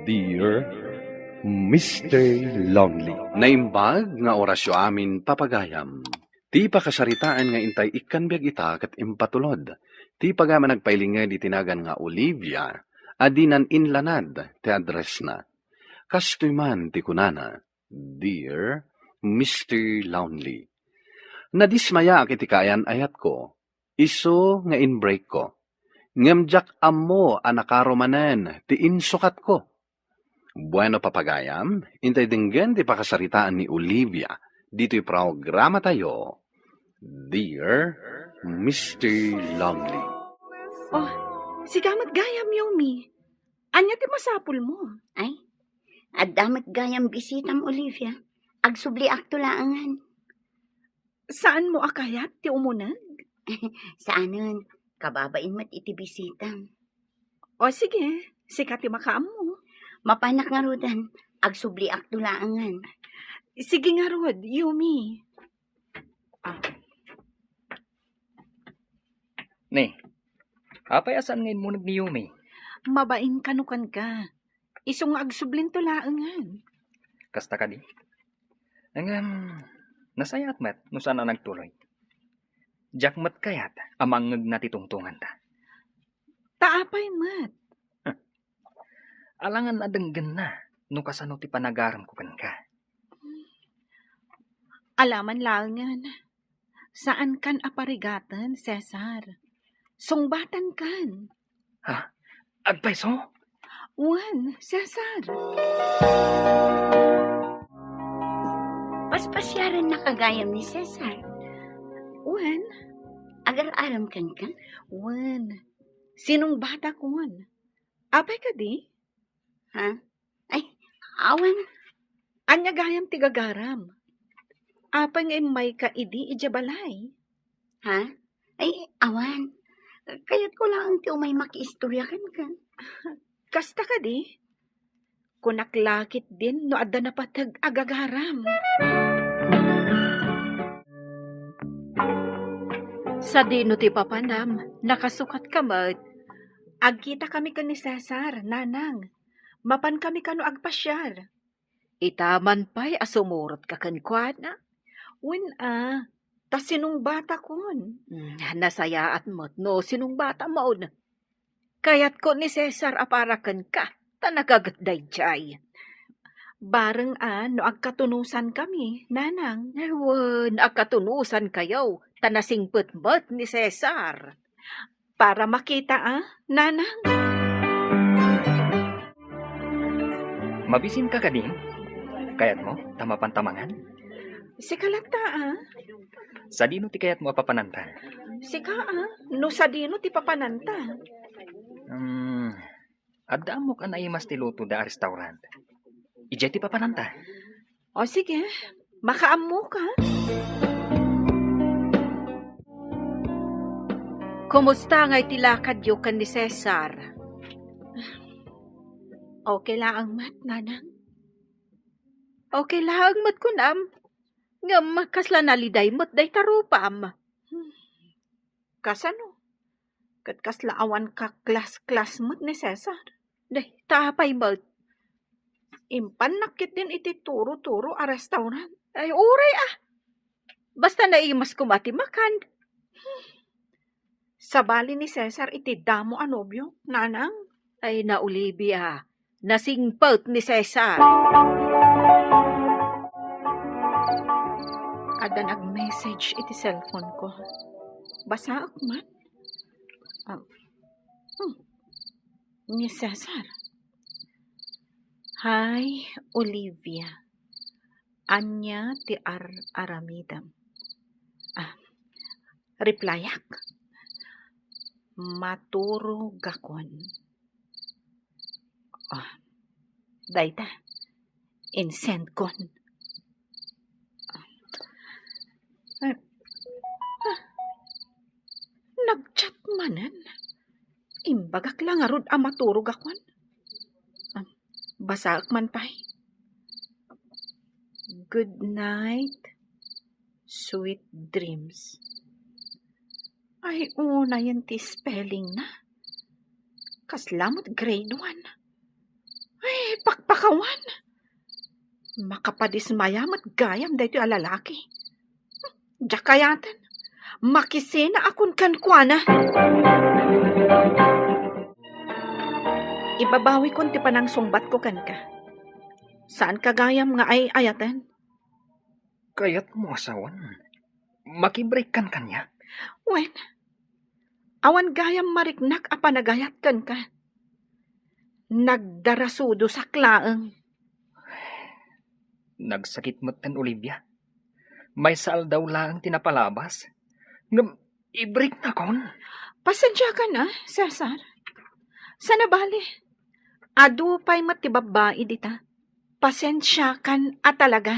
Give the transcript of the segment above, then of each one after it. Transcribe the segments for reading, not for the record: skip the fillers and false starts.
Dear Mr. Lonely. Naimbag nga orasyo amin papagayam. Ti pakasaritaan nga intay ikanbiag ita kat impatulod. Ti pagama nagpailinga di tinagan nga Olivia, adinan inlanad ti address na. Kastoy man ti kunana, Dear Mr. Lonely. Nadismaya kiti kayan ayat ko, iso nga inbreak ko. Ngamjak ammo anakaromanen ti insukat ko. Bueno papagayam, intay dinggan ti pakasaritaan ni Olivia. Dito'y programa tayo, Dear Mr. Lonely. Oh, sigamat gayam, Yomi. Anya ti masapul mo? Ay, adamat gayam bisitam, Olivia. Agsubli akto laangan. Saan mo akayat ti umunag? Saanon, kababain mat iti bisitam. O sige, sikat ti makaam mo. Mapanak nga rodan, agsubli akto laangan. Sige nga rod, Yomi. Ne, apay asan ngayon mo ni Yumi? Mabain kanukan ka. Isong agsublin to laangan. Kasta ka di? Nasayat mat, no sana nagtuloy. Jack mat kayat, amangag na titungtungan ta. Taapay mat. Alangan adenggan na, no kasano ti panagaram ko kan ka. Alaman laangan. Saan kan aparigatan, Cesar? Sungbatan kan. Agpay so? Juan, Cesar. Paspasyaran na kagayam ni Cesar. Juan, Agar-aram kan ka? Juan. Sinong bata ko, Juan? Apay ka di? Ha? Ay, awan. Anya gayam tigagaram. Apay nga may ka idi ijabalay. Ha? Ay, awan. Kaya't ko lang ti umay makiistoryakan ka. Kasta ka di? Kunaklakit din no adda na patag agagaram. Sa dino ti papanam, nakasukat ka mat. Agkita kami ka ni Cesar, nanang. Mapan kami kano agpasyar. Itaman pa'y asumurot ka kankwan na. Win tas sinong bata kon? Nasayaat mo't no sinong bata maun. Kayat ko ni Cesar aparakan ka, Tanagagatday jay. bareng no agkatunusan kami, nanang. Ewan, akatunusan kayo, tanasingpet mo't ni Cesar. Para makita nanang. Mabisin ka kadin? Kayat mo, tamapantamangan? Si kalata Sa dino ti kayat mo apapanantan? Sika no sa dino ti papananta. Adda mo ka na imas ti luto da restaurant. Ijay ti papananta. O sige, makaammo ka. Kumusta nga'y tilakad yu kan ni Cesar? Okay lang mat, nanang. Okay lang mat kunam. Ngam kasla naliday mo't day tarupam. Kasano? Kat kaslaawan ka klas mat ni Cesar. Day, tapay mo't. Impan nakit din iti turo-turo a restaurant. Ay, uray Basta naimas kumati makan. Sa bali ni Cesar iti damo anobyo, nanang. Ay, na Olivia. Nasingpot ni Cesar. Ada nag-message iti cellphone ko. Basa ak mat. Ni Cesar. Hi, Olivia. Anya ti aramidam. Replyak. Maturo gakon. Dayta. Insend kon. Nagchat manan. Imbagak lang arod maturog akwan. Basaak man pa'y. Good night, sweet dreams. Ay, una yan ti spelling na. Kaslamot grade 1. Ay, Kawan, makapadismayam at gayam dahito yung lalaki. Jakayatan, makisena akon kankwana. Ibabawi kon ti panang sungbat ko kan ka. Saan ka gayam nga ay ayatan? Kaya't mo asawan. Makibreak kan kanya. Wen, awan gayam mariknak a panagayat kan ka. Nagdarasudo sa klaeng. Nagsakit mo't kan Olivia. May saal daw lang tinapalabas. Ngam, i-break na kon. Pasensya ka na, Cesar. Sana bali. Adu pa'y matibabae dita. Pasensya kan at talaga.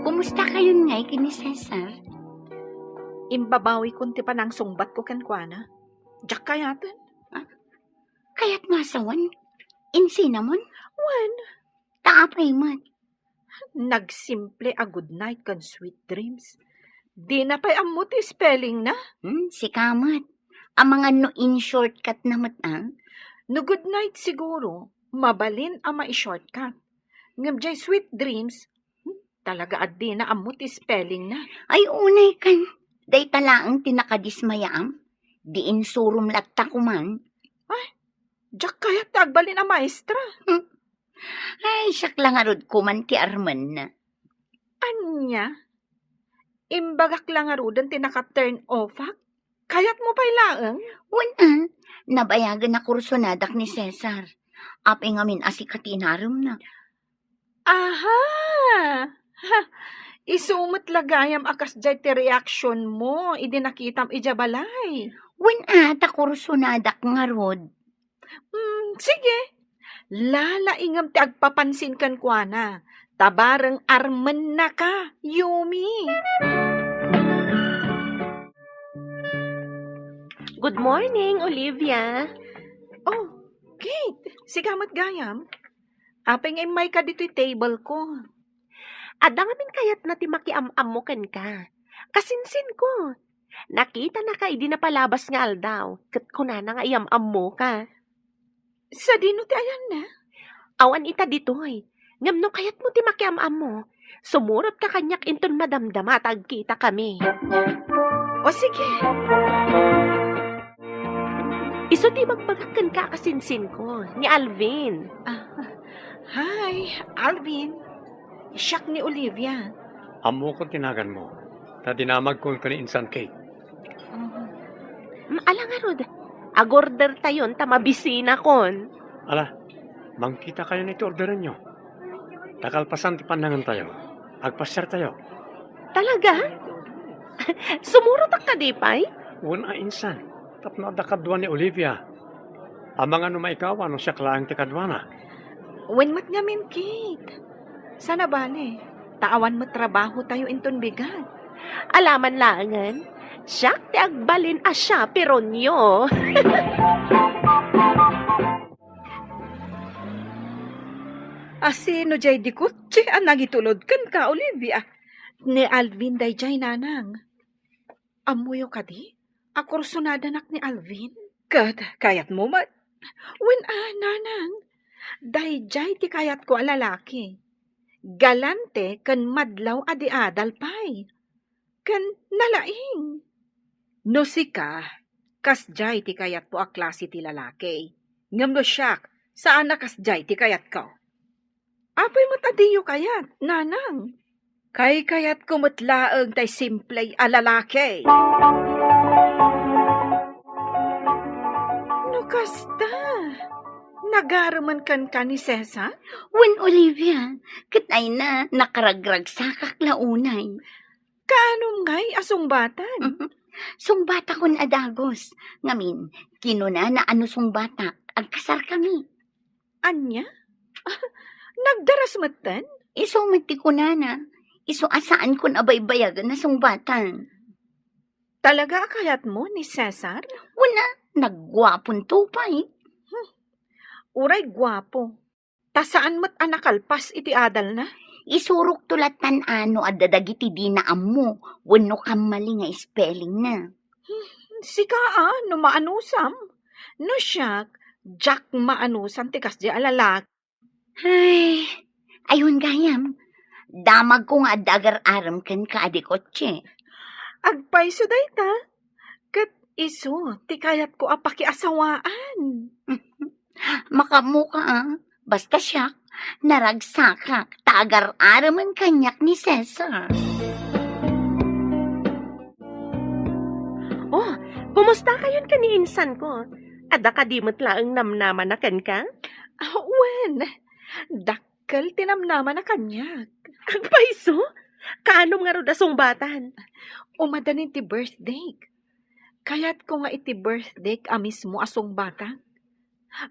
Kumusta kayo ngay kini Cesar? Imbabawi kun ti panang sungbat ko kan kuana. Jak kayatan. Kaya't masawan? Insinamon? Wen, Taapay man. nagsimple a good night kan sweet dreams. Di na pa'y amot spelling na. Si Kamat. Ang mga no in shortcut na matang. No good night siguro, mabalin ang mai-shortcut. Ngam jay sweet dreams, talaga at di na amot spelling na. Ay unay kan. Day talaang tinakadismayaam. Diin surum latta kuman. Jak kaya tagbalin ang maestra. Ay, siyak lang arod kuman ti Arman na. Anya? Imbagak lang arudan tinaka-turn off-ak? Kayat mo pa'y laeng? Wala. Nabayagan na kursonadak ni Cesar. Apay ngamin asikatinarum na. Aha! Ha, isumot lagayam akas jay ti reaction mo. Idi nakitam ijabalay. Wala ta kursonadak nga rod. Sige. Lalaingam ti agpapansin kan kuana. Tabarang armen na ka, Yumi. Good morning, Olivia. Oh, Kate. Sigamat gayam. Apeng may ka dito'y table ko. Adangamin kayat na ti makiam-am mo ken ka. Kasinsin ko. Nakita na ka, di na palabas nga aldaw. Kat kuna na nga iam-am mo ka. Sa dino ti ayan na. Awan ita ditoy. Ngam no kayat mo ti makiam-am mo. Sumurot ka kanyak inton madamdama tagkita kami. O sige. Iso di magbagakan ka kasinsin ko, ni Alvin. Hi, Alvin. Siyak ni Olivia. Amo ko tinagan mo. Ta dinamag ko ni Insan Kate. Ala nga rod, agorder tayon tamabisina kon. Ala, mangkita kayo nito orderan nyo. Takalpasan ti pandangan tayo. Agpasyar tayo. Talaga? Sumurot ka di pay? Una Insan. Tapno da kadwa ni Olivia. Amang ano maikawa no siya klaang ti kadwana. When mat ngamin, Kate. Sana bale. Taawan mo trabaho tayo inton bigat. Alaman langan, siyak ti agbalin asya peronyo. Asino jay di kutsi ang nagitulod kan ka, Olivia. Ni Alvin day jay nanang. Amuyo ka di? Akursunada nak ni Alvin. Kayat mo mat. When nanang. Day jay ti kayat ko a lalaki. Galante kan madlaw adi adal pay. Kan nalaing. No sika, kas jay ti kayat po a klase ti lalaki. Ngam no siyak, saan na kas jay ti kayat ka? Apay matadiyo kayat, nanang. Kay kayat kumutlaang tay simple a lalaki. No kasta. Nagaraman kan ka ni Cesar? Wen Olivia, kitay na nakaragrag sa kaklaunay. Kaanong ngay asong batan? Sungbata kon adagos. Ngamin, kinuna na ano sungbata. Agkasar kami. Anya? Nagdaras matan? Iso mati ko na. Iso asaan kon abay-bayagan na sungbatan. Talaga kayat mo ni Cesar? Wala, nagwapon tupay. Uray gwapo. Tasaan mo't anakalpas iti adal na? Isurok tulatan ano adadagiti di na amo. Wano kamali nga spelling na. Sika no maanusam. No siyak, Jack maanusan ti kasdi alalaki. Ay, ayun gayam. Damag ko nga dagar-aram ken kaadi kotse. Agpayso day ta. Kat iso, ti kayat ko apakiasawaan. Makamuka basta siya, naragsakak, tagar-araman kanyak ni Cesar. Oh, kumusta kayon ka ni insan ko? Ada ka di mo't laang namnaman na ken ka? Wen, dakkel tinamnaman na kanyak. Agpaiso? Kaanom nga rodasong batan? Umadanin ti birthday. Kayat ko nga iti birthday mismo asong bata.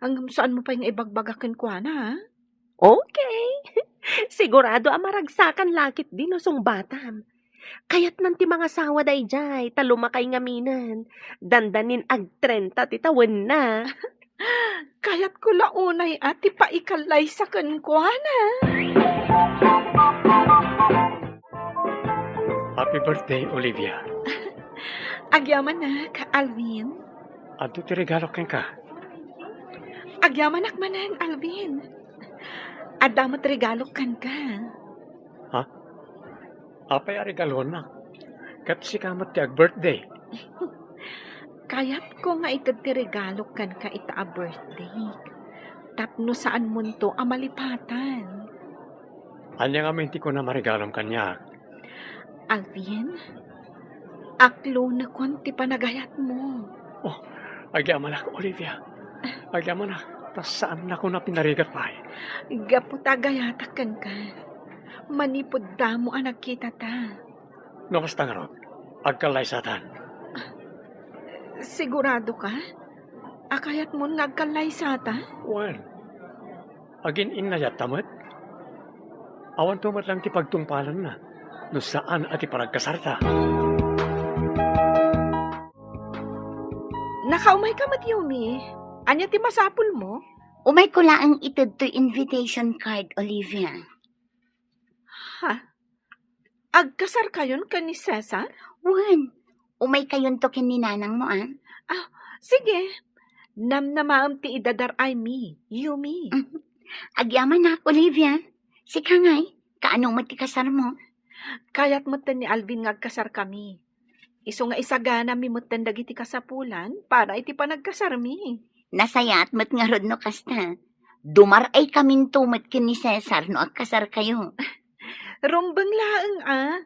Ang saan mo pa yung ibagbagakin ko na, ha? Okay. Sigurado maragsakan lakit din asong batan. Kayat nanti mga sawa day jay, talumakay nga minan. Dandanin ag 30 titawan na. Kayat ko launay at ipaikalay sa kankwana. Happy birthday, Olivia. Agyaman na, ka Alvin. Adto ti regalo ken ka. Agyaman akmanan, Alvin. Adamot regalo kan ka. Apay a regalo na. Kat si kamat ti ag birthday. Kayat ko nga ito ti regalo kan ka ita a birthday. Tapno saan mo to amalipatan. Anya nga minti ko na maregalam kanya. Alvin, aklo na konti panagayat mo. Agyaman ako, Olivia. Agyaman na. Tas saan na ko na pinarigat pa eh. Gaputa gayatak kan ka. Manipod damo ang nakita ta. No, kasta nga ron. Agkalay satan. Sigurado ka? Akayat mo ngagkalay sata? Well, agin inayat tamat. Awan tumat lang ti pagtungpalan na. No saan at iparagkasarta. Nakaumay ka Yumi. Anya ti masapul mo? Umay ko laang itad to invitation card, Olivia. Agkasar kayon ka ni Cesar? Wan, umay kayon to kininanang mo Sige. Namnamaam ti idadar ay mi, Yumi. Agyaman na, Olivia. Si Kangay, kaanong matikasar mo? Kayat mo ni Alvin ngagkasar kami. Iso nga isagana mi mutan dagiti kasapulan para iti panagkasar mi. Nasayat mat nga rod no kasta. Dumaray kaming tumat kin ni Cesar no agkasar kayo. Rumbang laeng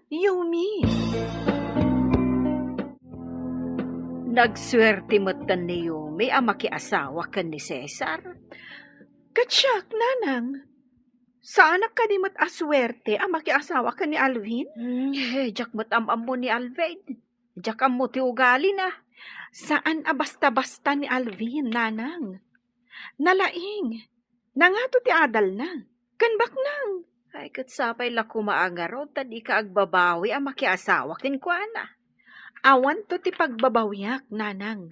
Yumi. Nagswerte mo tan ni Yumi ang makiasawa ka ni Cesar. Katsyak, nanang. Saan ka di mat aswerte ang makiasawa ka ni Alvin? Jak mo't amam mo ni Alvin. Jak am mo ti ugali na. Saan basta-basta ni Alvin, nanang? Nalaing. Nangato ti adal na. Kanbak nang. Ay katsapay la kumaangaro, tadi ka agbabawi ang makiasawa kin kwa na. Awan to ti pagbabawiak, nanang.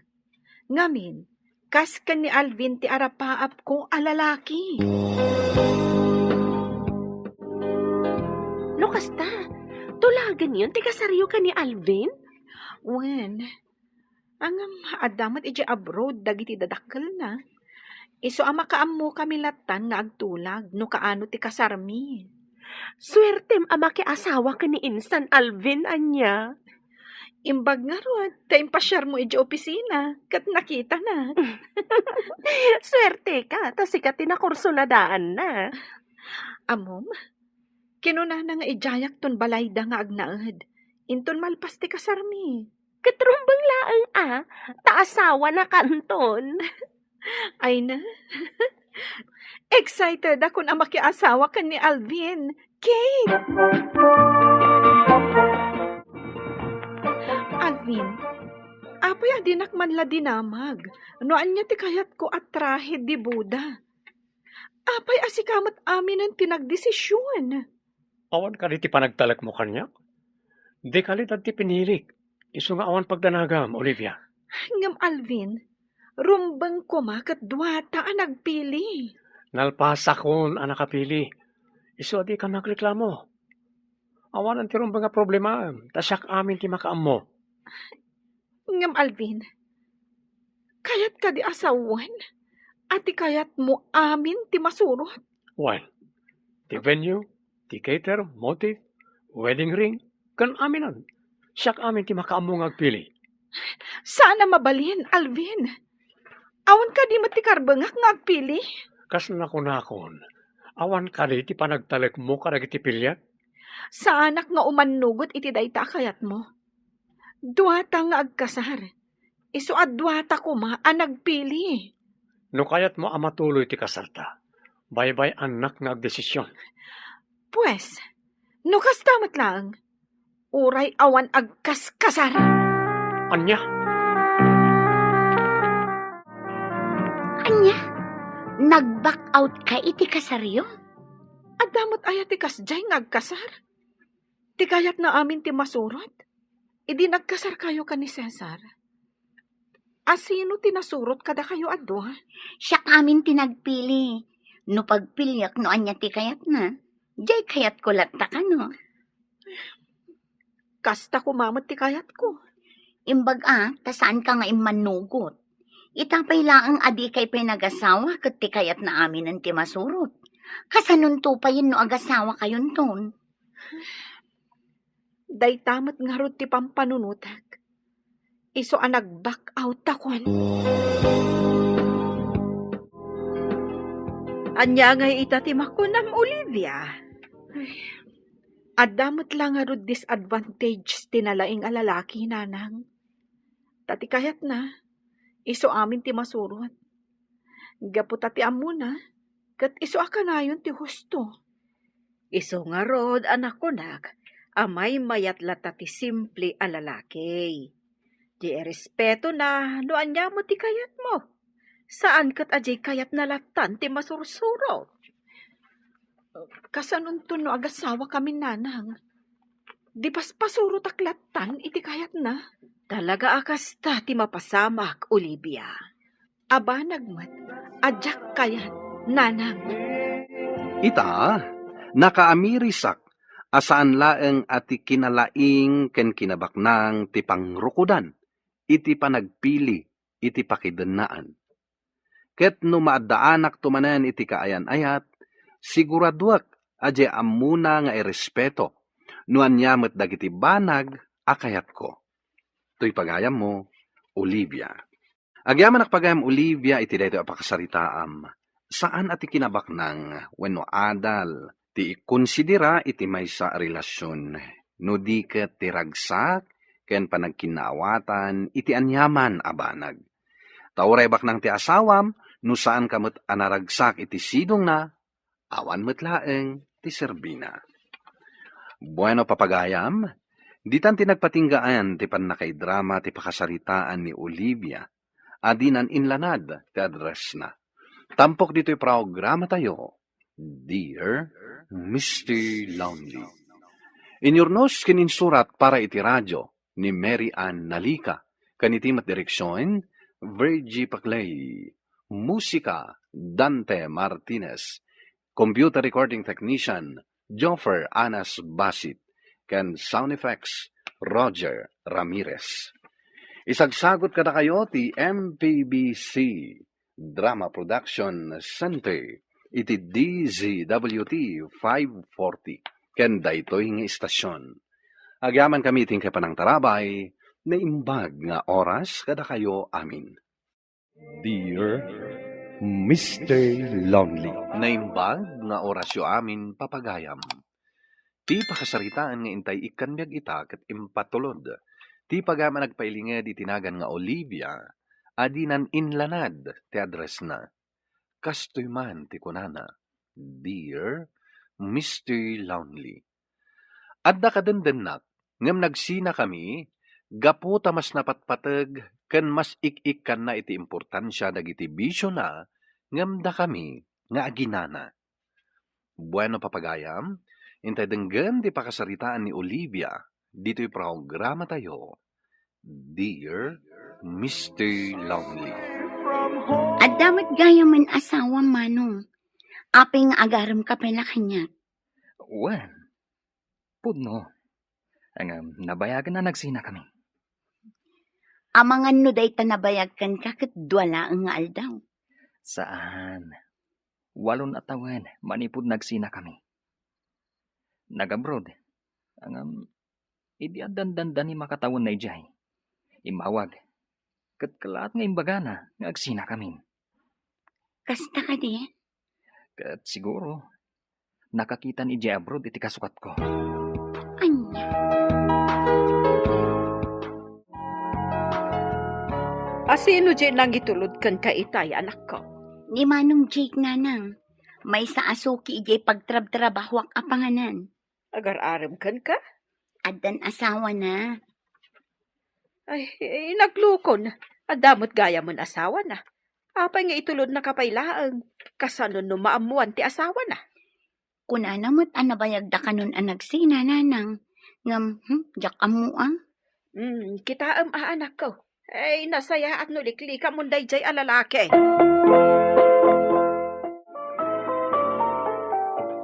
Ngamin, kas ka ni Alvin ti arapaap ko alalaki. No kasta, tulagan yun, tigasaryo ka ni Alvin? Wen, ang adamat iti abroad dagiti dadakkel na. Iso ang makaammo kami latan nga agtulag no kaano ti kasarmi. Swertem ang makiasawa ka ni Insan Alvin, anya. Imbag nga ron, ta impasyar mo iti opisina, kat nakita na. Swerte ka, tas sikat tinakurso na daan na. Amom, kinuna na nga ijayak ton balayda nga agnaed. Inton malpas ti kasarmi. Katrumbang laang taasawa na kanton. Ay na. Excited ako na makiasawa ka ni Alvin. Kate! Alvin, apay adinak man la dinamag. Noan niya ti kayat ko at trahe di Buda. Apay asikamat amin ang tinagdesisyon. Awan ka di ti panagtalak mo kanya. Di kalidad ti pinilik. Iso nga awan pagdanagam, Olivia. Ngam Alvin, rumbang kumakat duwata ang nagpili. Nalpasa kon ang nakapili. Iso di ka nagreklamo. Awan ang tirumbang nga problema. Tasyak amin ti makaam mo. Ngam Alvin, kayat ka di asawan? At ti kayat mo amin ti masurot. Well, the venue, the cater, motive, wedding ring, kan aminan. Siyak amin ti makaamong agpili. Sana mabalin, Alvin. Awan ka di ti karbengak nga agpili. Kas nakon, awan ka di ti panagtalek mo karag iti pilyat. Sa anak nga umanugot iti dayta kayat mo. Duwata nga agkasar. Isu at duwata ko ma ang nagpili. No kayat mo amatuloy ti kasarta. Bye-bye anak nga agdesisyon. Pues, no kastamat lang. Uray awan agkaskasar. Anya, Anya, nag-back out ka iti kasaryo? At damot ayat ti kasjay nga agkasar. Ti kayat na amin ti masurot. Idi nagkasar kayo ka ni Cesar. Asino tinasurot kada kayo adwa? Siya amin tinagpili. No pagpilyak no anya ti kayat na. Jay kayat ko latta ka no. Kasta kumamot ti kayat ko. Imbag tasaan ka nga imanugot. Itapay laang adi kay pinag-asawa kat ti kayat na amin ang ti masurot. Kasanun tupayin no agasawa kayon ton. Day tamot nga rod ti pampanunutak. Iso ang nag-back out takon. Anya nga itatim ako ng Olivia. Adamot lang nga rod disadvantage tinalaing alalaki, nanang. Tati kayat na, iso amin ti masurot. Gapu tati amuna, kat iso akanayon ti husto. Iso nga rod, anak ko nak, amay mayat lata ti simple alalaki. Di respeto na, no anya mo ti kayat mo. Saan kat ajay kayat na latan ti masursuro? Kasanun to no agasawa kami nanang. Di paspasuro taklatan iti kayat na. Talaga akasta ti mapasamak, Olivia. Aba nagmat, adyak kayat, nanang. Ita, nakaamirisak, asaan laeng ati kinalaing ken kinabaknang ti pangrukudan, iti panagpili, iti pakidenaan. Ket no maadaanak tumanen iti kaayan-ayat, siguraduak adye amuna nga irespeto, no anyamet dagiti banag akayat ko. To'y pagayam mo, Olivia. Agyaman pagayam Olivia iti daytoy apakasaritaam. Saan ati kinabaknang wenno adal ti ikonsidera iti maysa a relasyon no di ket ti ragsak ken panagkinawatan iti anyaman a banag. Tauray baknang ti asawam no saan kamot anaragsak iti sidong na awan met laeng ti serbina. Bueno papagayam, ditan ti nagpatinggaan ti pannakaidrama ti pakasaritaan ni Olivia, adinan inlanad ti address na. Tampok dito'y programa tayo, Dear Mr. Lonely. Inyornos kininsurat para iti radyo ni Mary Ann Nalica, kanitimat direksyon, Virgie Paclay, musika, Dante Martinez, computer recording technician, Joffer Anas Basit, ken sound effects, Roger Ramirez. Isagsagot kada kayo ti MPBC Drama Production Center, iti DZWT 540, ken daytoy nga istasyon. Agyaman kami ting kapanang tarabay, na imbag nga oras kada kayo amin. Dear Mr. Lonely. Naimbag nga orasyo amin papagayam. Ti pakasaritaan nga intay ikanbyag ita ket impatulod. Ti pagama nagpailinged itinagan nga Olivia, adinan inlanad ti address na. Kastoy man ti kunana, Dear Mr. Lonely. Adda kadendenak, ngem nagsina kami, gapu ta mas napatpateg, ken mas ik-ikkan na iti importansya dagiti bisyo na, ngem da kami, nga aginana. Bueno papagayam, intay denggen ti pakasaritaan ni Olivia, dito'y programa tayo, Dear Mr. Lonely. At damat gaya man asawa manong. Aping agaram ka pala kanya. Well, pudno. Ang nabayagan na nagsina kami. Amangan no day tanabayag kan kakit duwala ang nga aldaw. Saan? 8 na taon, manipod nagsina kami. Nag-abroad. Ang idi adan-dandan ni makatawan na ijay. Imawag. Kat kalaat nga imbagana, nga agsina kami. Kasta ka di? Kat siguro, nakakita ni ijay abroad iti kasukat ko. Anya? Asino di nang itulod kan ka itay, anak ko? Ni Manong Jake nanang. May sa asuki ijay pagtrab-trabahwak apanganan. Agar-aram kan ka? Adan asawa na. Ay, naglukon. Adamot gaya mon asawa na. Apay nga itulod na kapailaang. Kasanon no maamuan ti asawa na. Kunanamot anabayag da kanon anagsina nanang. Ngam, jak amuang. Kita anak ko. Ay, nasaya at nuliklika mo dayjay alalaki.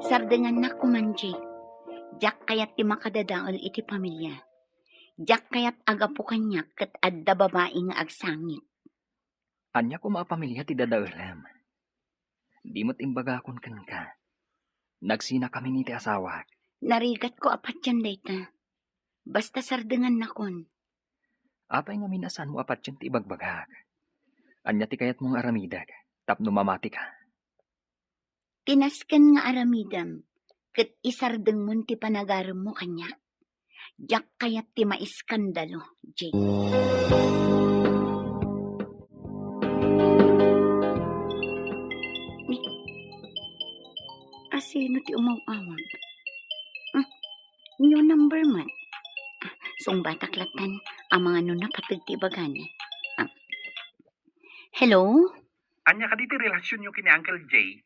Sardengan na kumanji. Jak kayat ti makadadaol iti pamilya. Jak kayat agapo kanya kat adda babae nga agsangit. Anya ko maapamilya ti dadaulam. Di mo't imbaga akon kan ka. Nagsina kami ni ti asawa. Narigat ko apat yan dayta. Basta sardengan na kon. Apay nga minasan mo apat yan ti ibagbagak. Anya ti kayat mong aramidag. Tapno mamati ka. Tinasken nga aramidam. Kat isardeng mon ti panagaram mo kanya. Jak kayat ti maiskandalo, Jake. Asino ti umawawag? New number man. Song bataklatan, ang mga nuna patag ti bagana. Hello? Anya ka di ti relasyon nyo kini Uncle Jay?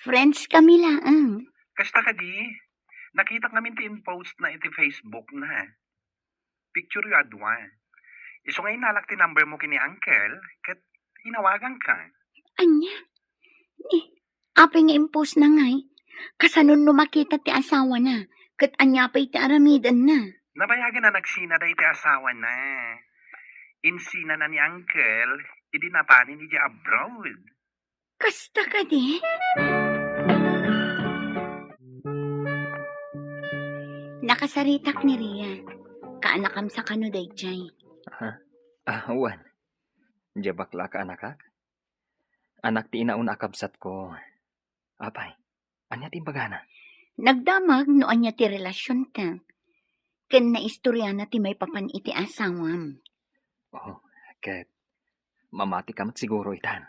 Friends kami lang. Kasta ka di? Nakita namin ti in-post na iti Facebook na. Picture yu adwa. Iso ngayon nalak ti number mo kini Uncle, kat hinawagan ka. Anya? Apay nga impose na ngay. Kasanon no makita ti asawa na. Kat anya pa'y ti aramidan na. Nabayagan na nagsina day ti asawa na. Insina na ni Uncle, idinapanin ni di abroad. Kasta ka di? Nakasaritak ni Ria. Kaanakam sa kano dayjay. Wan. Diya bakla ka anakak? Anak ti inaun akabsat ko. Apay, anya ti bagana? Nagdamag no anya ti relasyon ta. Ken na istorya na ti may papan iti asawam. Ket mamati kamat siguro itan.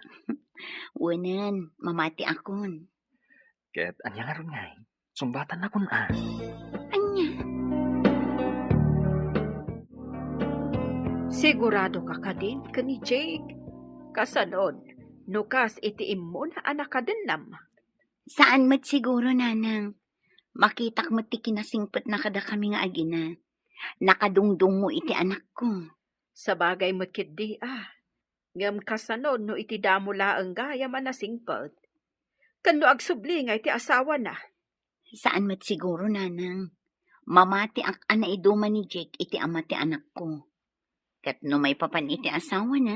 Wanan, mamati akon. Ket anya nga ron ngay. Sumbatan na kun Anya? Sigurado ka ka din ka ni Jake. Kasanon, nukas iti imo na anak ka din nam. Saan mat siguro, nanang? Makitak mo ti kinasingpet na kada kami nga agina. Nakadungdung mo iti anak ko. Sa bagay mo't kidi Ngam kasanon no iti damo laang gaya manasingpet. Kano agsubli nga iti asawa na. Saan mat siguro, nanang? Mamati ang anaiduman ni Jake iti ama ti anak ko. Kat no may papan iti asawa na,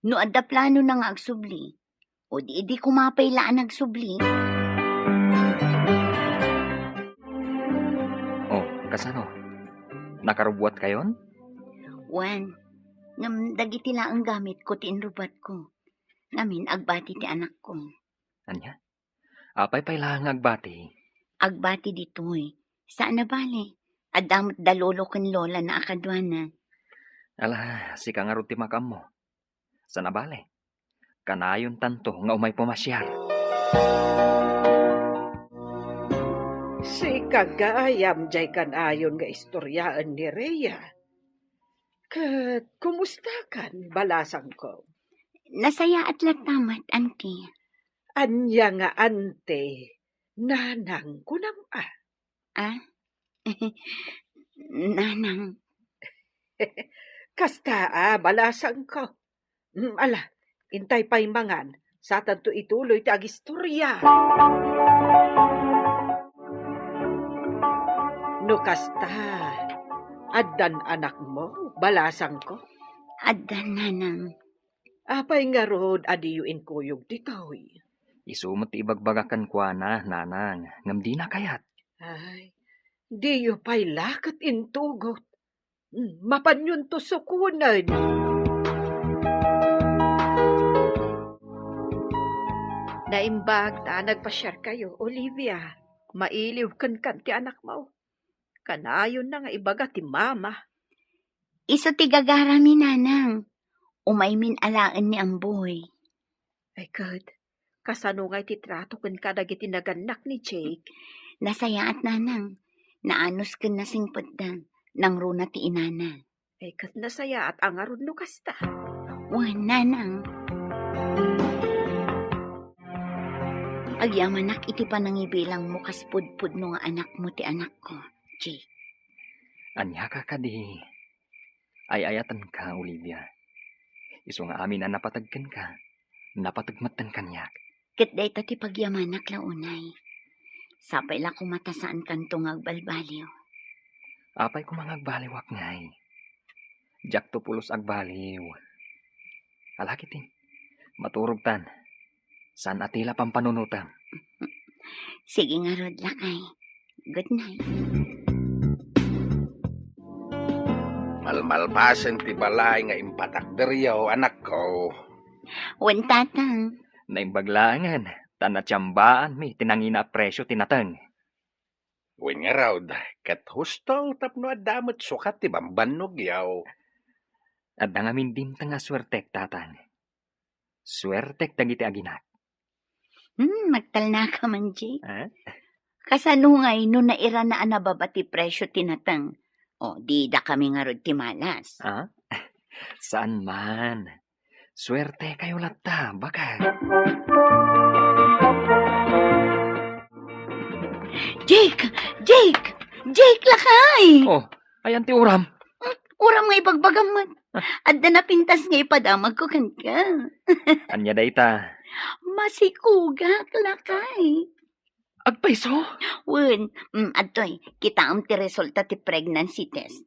no adda plano na nga agsubli, o di kumapaylaan agsubli. Kasano? Nakarubuat kayon? Wan, ngam dagiti laang gamit ko ti inrubat ko. Ngamin agbati ti anak ko. Anya? Apay pailang agbati. Agbati ditoy. Saan na bale? Adamot dalolo ken lola na akadwana. Ala, si kangarot ti makam mo. Sa nabale? Kanayon tanto nga umay pumasyar. Si kagayam jay kan ayon nga istoryaan ni Rhea. Kat, kumusta kan, balasang ko? Nasaya at latamat, auntie. Anya nga ante, nanang kunam Nanang. Kasta balasang ko. Ala, intay pa'y mangan, sa tanto ituloy ti agistorya. No kasta, addan anak mo, balasang ko. Addan, nanang. Apay nga rod adiyo inkuyog ditoy. Isumot ti ibagbagakan kwa na, nanang. Ngam di na kayat. Ay, diyo pa'y lakat intugot. Mapanyon to sukunan. Naimbag ta nagpa-share kayo, Olivia. Mailiw kan ti anak mo. Kanayon na nga ibaga ti mama. Iso ti gagarami, nanang. Umaymin alaan ni Amboy. Ay God, kasano nga iti trato kan kadagiti naganak ni Jake. Nasaya at nanang. Naanos ka na singpatdan. Nang runa ti inana. Ay kat nasaya at angarod no kasta. Wan, nanang. Agyamanak iti panangibilang mo kaspudpud no nga anak mo ti anak ko, Jake. Anya ka kadi. Ay ayatan ka, Olivia. Iso nga amin na napatagkan ka. Napatagmatan kanyak. Ket day ti pagyamanak launay. Sapay la kumatasaan kanto nga agbalbaliw. Apay ko mga agbaliwak ngay. Jak to pulos agbaliw. Alakitin. Maturog tan. San atila pampanunutan. Sige nga rod lakay. Good night. Malmalpasen ti balay nga impatakderyaw, anak ko. Wan tatang. Naimbaglangan. Tanatyambaan mi. Tinangina presyo tinatang. Wen nga raw, kat husto tapno adamot sukat ti bambanog yaw. At nangamin din nga swertek tatang. Swertek dagiti aginak. Magtalna ka man, Jake. Ha? Kasano ngay no naira na anababa ti presyo tinatang. O, di da kami nga rod ti malas. Ha? Saan man? Swerte kayo latta, baka. Jake! Jake! Jake lakay! Oh, ayan ti uram. Uram nga ibagbagamot. At na napintas nga ipadamag ko kan ka. Anya dayta. Masikugak lakay. Agpaiso? Wen, adtoy, kita am ti resulta ti pregnancy test.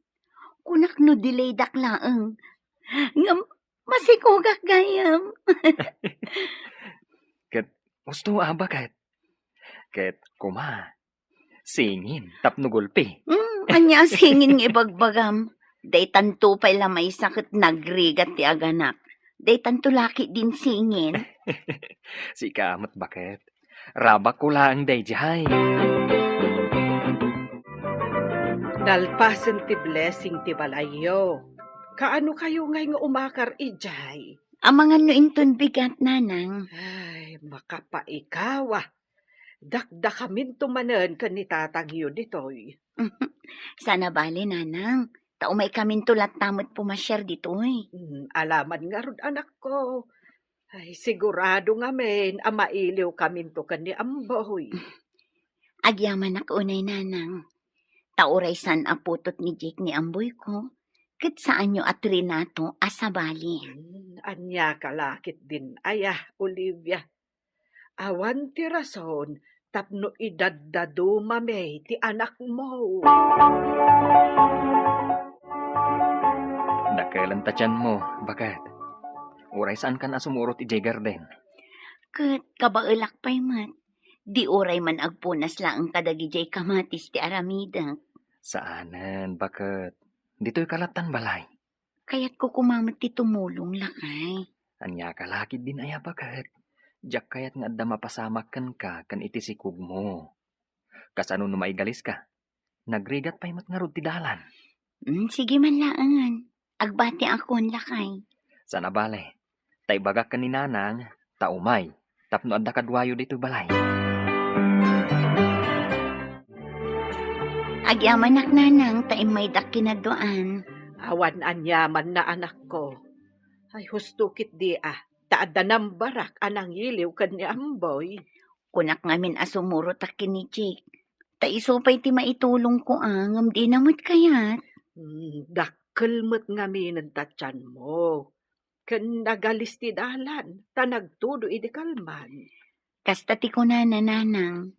Kunak no delay daklaang. Ngam, masikugak gayam. Gusto abakat. Ket kuma. Singin, tapno gulpi. Anya singin nga ibagbagam. Day tanto pa'y lamay sakit nagrigat ti aganak. Day tanto laki din singin. Si kamat bakit? Rabak ko lang day jay. Nalpasan ti blessing ti balayo. Kaano kayo ngay nga umakar ijay? Amangan no inton bigat, nanang. Ay, makapaikawa. Dakda kamin tumanan ka ni tatagyo ditoy. Sana bali, nanang. Taumay kamin tulat tamot pumasyar ditoy. Alaman nga rod anak ko. Ay, sigurado nga men, amailiw kamin to ka ni Amboy. Agyaman ako unay, nanang. Tauray san aputot ni Jake ni Amboy ko. Ket saan nyo at Renato asabali. Anya kalakit din, ayah, Olivia. Awan ti rason, tapno idaddado mame ti anak mo. Dakelan tatyan mo, bakat. Uray saan ka na sumurot ijay garden? Ket kabaelak pa'y mat. Di oray man agpunas lang kadagi jay kamatis ti aramida. Saanan, bakat? Dito'y kalatan balay. Kaya't ko kumamat ti tumulong lakay. Anya kalakid din aya bakat. Jak kayat nga adda mapasamakan ka kan iti sikug mo. Kasano no maigalis ka? Nagrigat pa'y mat nga rod ti dalan. Sige man laangan. Agbati akon lakay. Sana bale? Tay bagak ka ni nanang, taumay. Tapno adda kadwayo dito'y balay. Agyamanak nanang taim may dakinadoan. Awan anyaman na anak ko. Ay, hustukit di taadda ng barak anang iliw ka ni Amboy. Kunak ngamin asumuro takin ni Jake. Taisupay ti maitulong ko ngam di namot kayat. Dakkelmet ngamin ang tatyan mo. Ken nagalis ti dalan, tanagtudo iti kalman. Kasta ti kunana nanang.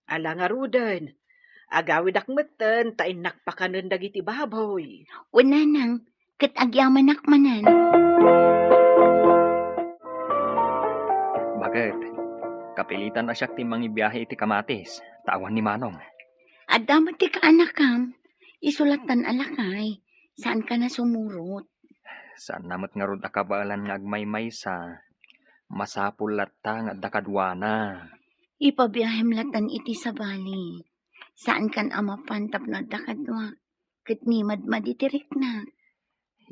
Ala nga ruden, agawid akmeten, tain nakpakanen dagiti baboy. O nanang, ket agyamanak manan. Bakit? Kapilitan na siya timang ibiyahe iti kamatis. Tawan ni Manong. Adamot ti ka anak kam. Isulatan alakay. Saan ka na sumurot? Saan namot nga rod akabalan nga agmaymay sa masapul latta nga dakadwana. Ipabiyahem latan iti sa bali. Saan kan amapantap na dakadwa? Kat ni madmaditirik na.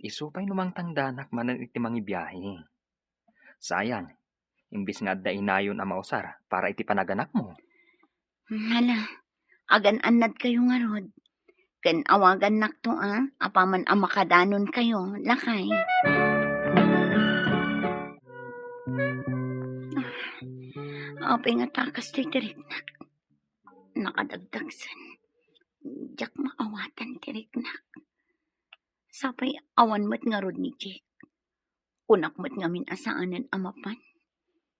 Isupay numang tangdanak manan iti mangibiyahe. Sayang, imbis nga adda inayon ang mausar para iti panaganak mo. Hala, agan-anad kayo nga rod. Kan awagan nakto apaman ang makadanon kayo, lakay. Apay nga takas tirik nak. Nakadagdagsan. Diyak maawatan tirik nak. Sapay awan mo't nga rod ni Jake. Unak mo't nga minasaanan amapan.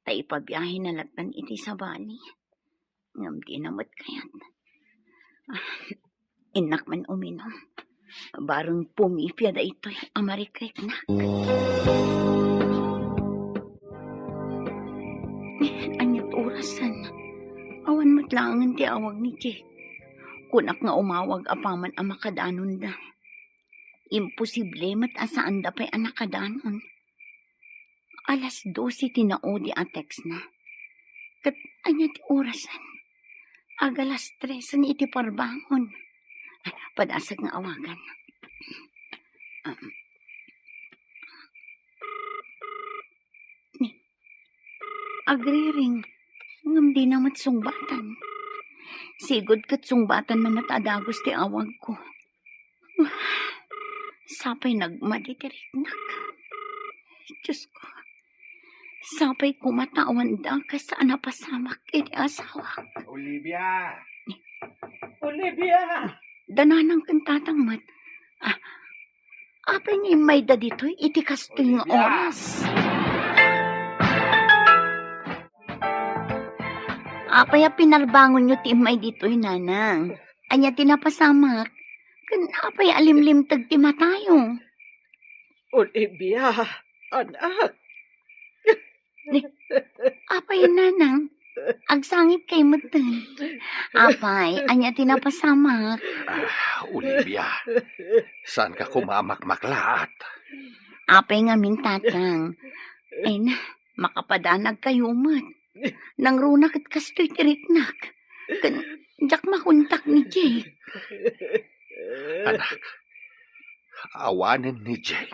Ta ipabiyahe na latan iti sa bali. Ngam di na mo't kayat. Inak man uminom. Barang pumipya da ito'y amarikrek na. Anyat orasan. Awan mo't langan ti awag ni Jake. Kunak nga umawag apaman ang makadanon da. Imposible mat asaan da pa'y anak kadanon. Alas 12 tinao di atex na. Kat anyat orasan. Agalas 3 ni iti parbangon. Padasag nga awagan. Agriring. Ngam di namat sungbatan. Sigod kat sungbatan na matadagos ti awag ko. Sapay nagmaditirik nak. Diyos ko. Sapay kumatawan da ka saan napasamak iti asawa. Olivia! Olivia! Dananang kantatang mat. Apay nga may da dito iti kastoy nga oras. Apay pinarbangon nyo ti may dito'y nanang. Anya tinapasamak. Kan apay alimlim tag ti matayo. Olivia, anak. Apay nanang. Agsangit kay matan. Apay, anya tinapasamak. Olivia, saan ka kumamakmaklaat? Apay nga mintatang. Ay na, makapadanag kayo mat. Nang runak at kastoy tiriknak. Kan, jak makuntak ni Jake. Anak, awanin ni Jake.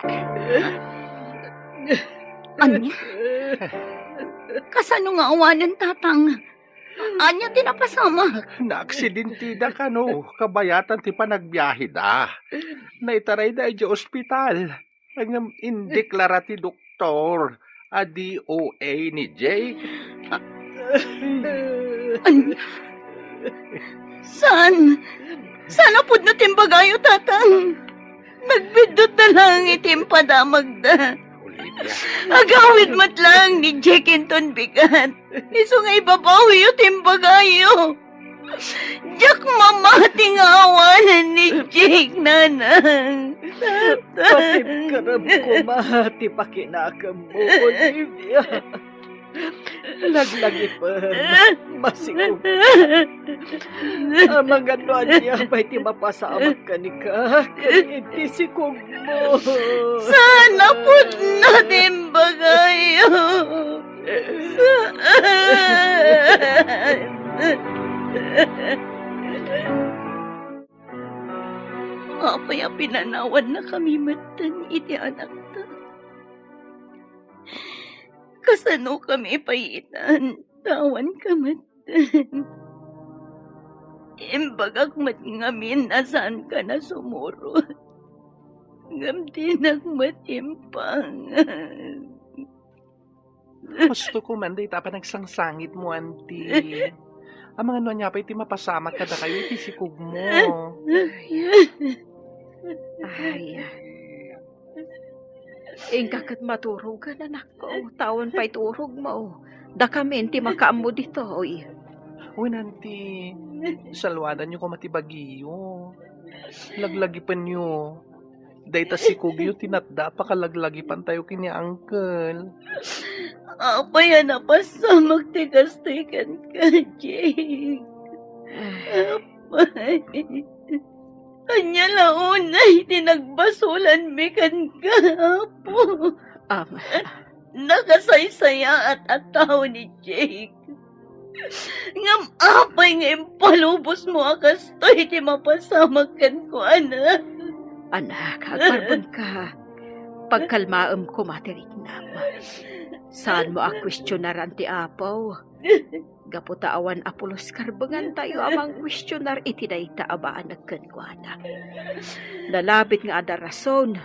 Anya? Kasano nga awanan tatang? Anya tinapasamak. Naaksidentida ka no, kabayatan ti panagbiyahe da. Naitaray da di ospital. Ang indeklara ti doktor, a DOA ni Jake. Anya? Saan? Saan apod na timbagayo tatang? Nagbidot na lang itimpadamag da. Olivia, Agawid mat lang ni Jackinton bigat. Iso nga ibabawi yung timbagayo. Jack mamati nga awanan ni Jake, nanang. Patip karab ko mahati pakinakam mo, Olivia. Naglagi pa. Masikog. Amang ano niya ba'y ti mapasamak ka ni ka? Iti sikog mo. Sana pud natin bagayo. Apay pinanawan na kami matan iti anak ta. Kasano kami payitan, tawan ka matan. Imbagak mat ngamin nasaan ka na sumuro. Ngamdi nagmatimpang. Gusto ko man, day tapa nagsangsangit mo, auntie. Ang mga ano niya pa, iti mapasamak ka da kayo, iti sikog mo. Ay, ingkakat maturog ka, anak ko. Tawon pa'y turog mo. Da kami, ti makaam mo dito, oy. Uy, auntie, salwadan niyo ko matibagiyo. Laglagipan niyo. Day ta sikog yo, tinatda pa kalaglagipan tayo kini uncle. Apay na pasamag tigas-tigan ka, Jake. Apay. Kanya launay tinagbasulan mi kan kapo. Am, Nakasaysaya at ataw ni Jake. Ngam apay nga impalubos mo akastoy ti mapasamag kan ko, anak. anak, agbarbon ka. Pagkalmaam ko materik na. Saan mo akwestiyonaran ti apaw? Gaputa awan apulos karbangan tayo amang kwestiyonar iti dayta abaan nagkankwana. Nalabit nga ada rason,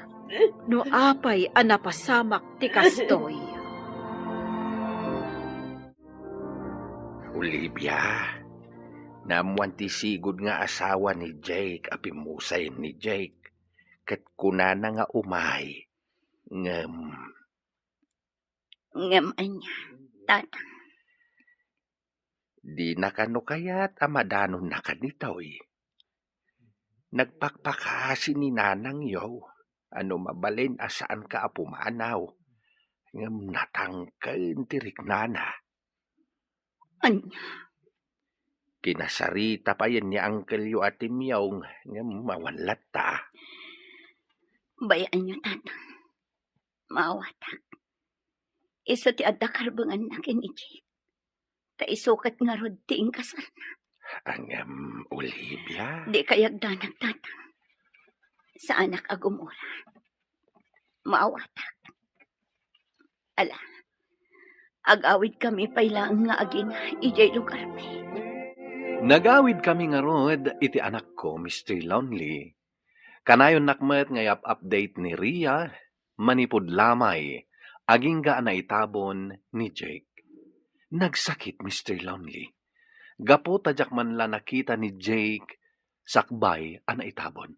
no apay anapasamak ti kastoy. Olivia, namuan ti sigud nga asawa ni Jake, apimusay ni Jake. Kat kunana nga umay, ngem, Ngam anya, tatang. di na kano kaya't amadanon na kanitoy. Nagpakpakasi ni nanang yaw, ano mabalin asaan ka apumanaw, ngem natangken tirik nana. Anya, Kinasarita pa yan ni Uncle yu atim yaw, ngem mawanlat ta. bayaan niyo, tatang. Maawatak. Isa ti adda karbangan na kin ni Jake. Ta isukat nga rod tiing kasal. Angem, Olivia, Di kayagdanag, tatang. Sa anak agumura. Maawatak. Ala, agawid kami pailang nga agina ijay lugar mi. Nagawid kami nga rod, iti anak ko, Mr. Lonely. Kanayon nakmet nga update ni Ria, manipod lamay, aging gaan na itabon ni Jake. Nagsakit, Mr. Lonely. Gapo tadyak man la nakita ni Jake, sakbay ana itabon.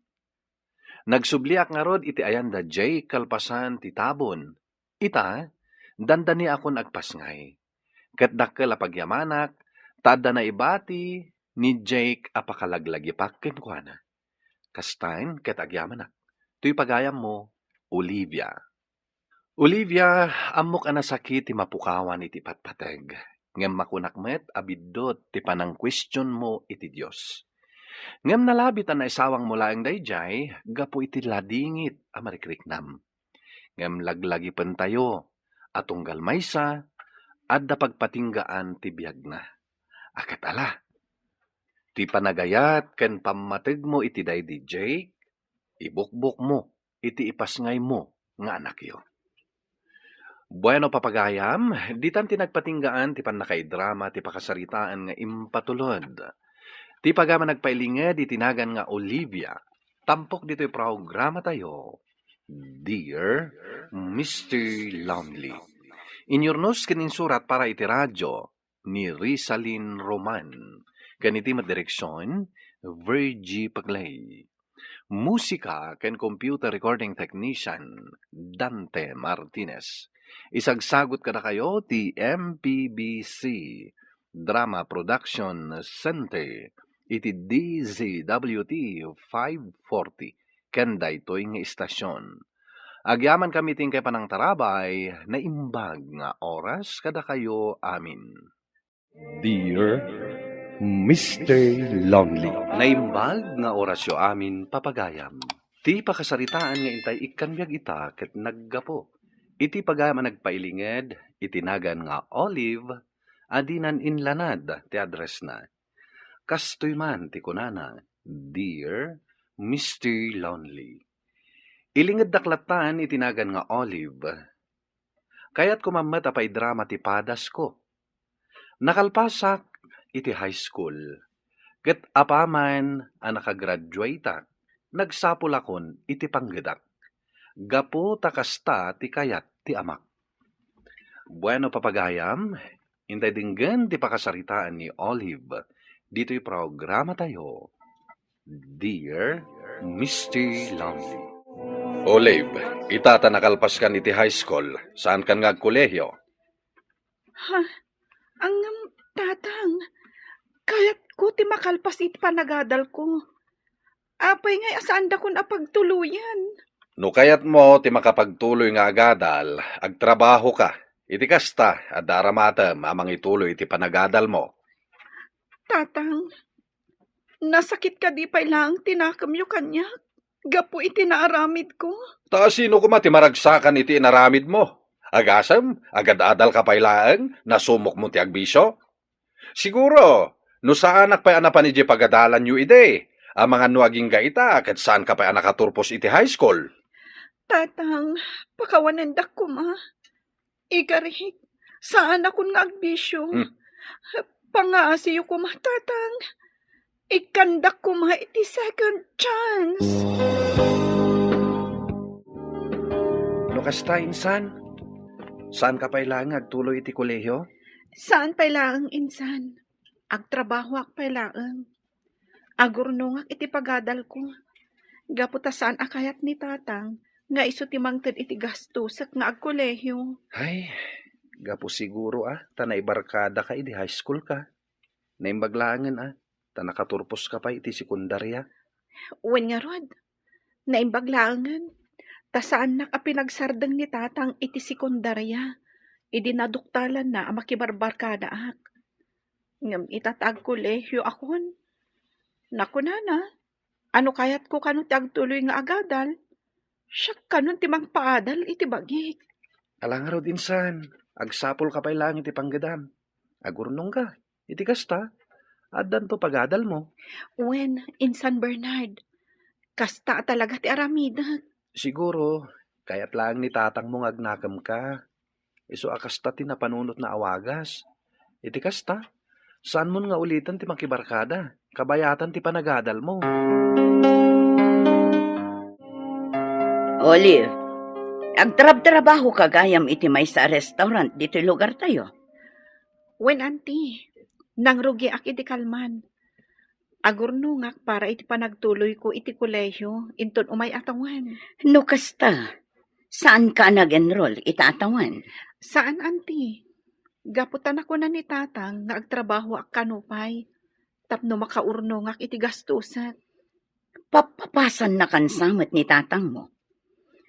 Nagsubliak nga rod iti ayanda Jake kalpasan ti tabon. Ita, dandani akon agpasngay. Ket dakkel a pagyamanak, tada na ibati ni Jake apakalaglagipak kenkwana. Kastain ket agyamanak. Tuy pagayam mo, Olivia. Olivia, amok ana sakit ti mapukawan iti patpateg. Ngem makunakmet abiddot ti panang question mo iti Dios. Ngem nalabit na isawang mo laeng dayjay, gapo iti ladingit a marikriknam. Ngem laglagi pen tayo, atunggal maysa, adda pagpatinggaan ti biag na. Akatala, ti panagayat ken pammateg mo iti daydi Jake, ibukbok mo, iti ipasngay mo nga anak yo. Bueno papagayam, ditan ti nagpatinggaan ti panakaidrama ti pakasaritaan nga impatulod. Ti pagama nagpailinged itinagan nga Olivia, tampok dito'y programa tayo. Dear Mr. Lonely. Inyornos kininsurat para iti radyo ni Rizalyn Roman. Kaniti madireksyon, Virgie Paglay. Musika ken computer recording technician, Dante Martinez. Isagsagot kada kayo ti MPBC Drama Production Center iti DZWT 540 ken daytoy nga istasyon. Agyaman kami ting kay panang tarabay na imbag nga oras kada kayo amin. Dear Mr. Lonely. Naimbag nga orasyo amin papagayam. Ti pakasaritaan nga intay ikkanbiag ita ket naggapo. Iti pagayam nagpailinged, itinagan nga Olive, adinan inlanad ti address na. Kastoy man ti kunana, Dear Mr. Lonely. Ilinged daklatan itinagan nga Olive. Kaya't kumamat apay drama ti padas ko. Nakalpasak iti high school. Ket apaman a nakagraduate nagsapul akon iti panggedak. Gapo takasta ti kayat ti amak. Bueno papagayam, intay dinggan ti pakasaritaan ni Olive. Dito'y programa tayo. Dear Mr. Lonely. Olive, itata nakalpas kan iti high school. Saan kan nga kolehiyo? Ha? Ang tatang, kayat ko ti makalpas iti panagadal ko. Apay ngay asaan da kun apagtuluyan. No kayat mo ti makapagtuloy nga agadal, agtrabaho ka. Iti kasta, at daramata, mamang ituloy iti panagadal mo. Tatang, nasakit ka di pa ilang tinakam yu kanya. Gapo iti naaramid ko. Ta sino kumati maragsakan iti inaramid mo? Agasam, agad-adal ka pailaang, nasumok mo ti agbisyo? Siguro, no saan pa'y anapan iti pagadalan yu ide, ang mga nuaging gaita, kat saan ka pa'y anakaturpos iti high school? Tatang, pakawanendak ko ma. Igarihik, saan akong nga agbisyo? Pangaasiyo ko ma, tatang. Ikandak ko ma iti second chance. No kasta, insan? Saan ka pailaang agtuloy iti kolehiyo? Saan pailaang insan? Agtrabaho ak pailaang. Agurnong ak iti pagadal ko. Gaputa saan akayat ni tatang nga iso timangted iti gastusak nga agkolehyo. Ay, gapo siguro tanay barkada ka iti high school ka. Naimbaglaangan tanakaturpos ka pa iti sekundarya. Wen nga rod, naimbaglaangan. Ta saan pinagsardang ni tatang iti sekundarya. Idi naduktalan na ang makibarbarkada ak. Ngam itatag kolehyo akon. Naku nana, ano kayat ko kanong agtuloy nga agadal? Siyak kanon timang paadal iti bagik. Alang rod insan, agsapol ka pailang iti panggadam. Agurnong ka, iti kasta. Addan to pagadal mo. Wen, insan Bernard, kasta talaga ti aramida. Siguro, kayat lang ni tatang mong agnakam ka. Iso akasta ti napanunot na awagas. Iti kasta, saan mo nga ulitan ti makibarkada? Kabayatan ti panagadal mo. Olive, agtrab-trabaho ka gayam iti may sa restaurant dito lugar tayo. Wen, auntie, nang rugi ak iti kalman. Agurnungak para iti panagtuloy ko iti kolehyo, inton umay atawan. No kasta, saan ka nag-enroll itatawan? Saan, auntie? Gaputan ako na ni tatang nga agtrabaho ak kanupay. Tapno makaurnongak iti gastusak. Papapasan na kansamat ni tatang mo.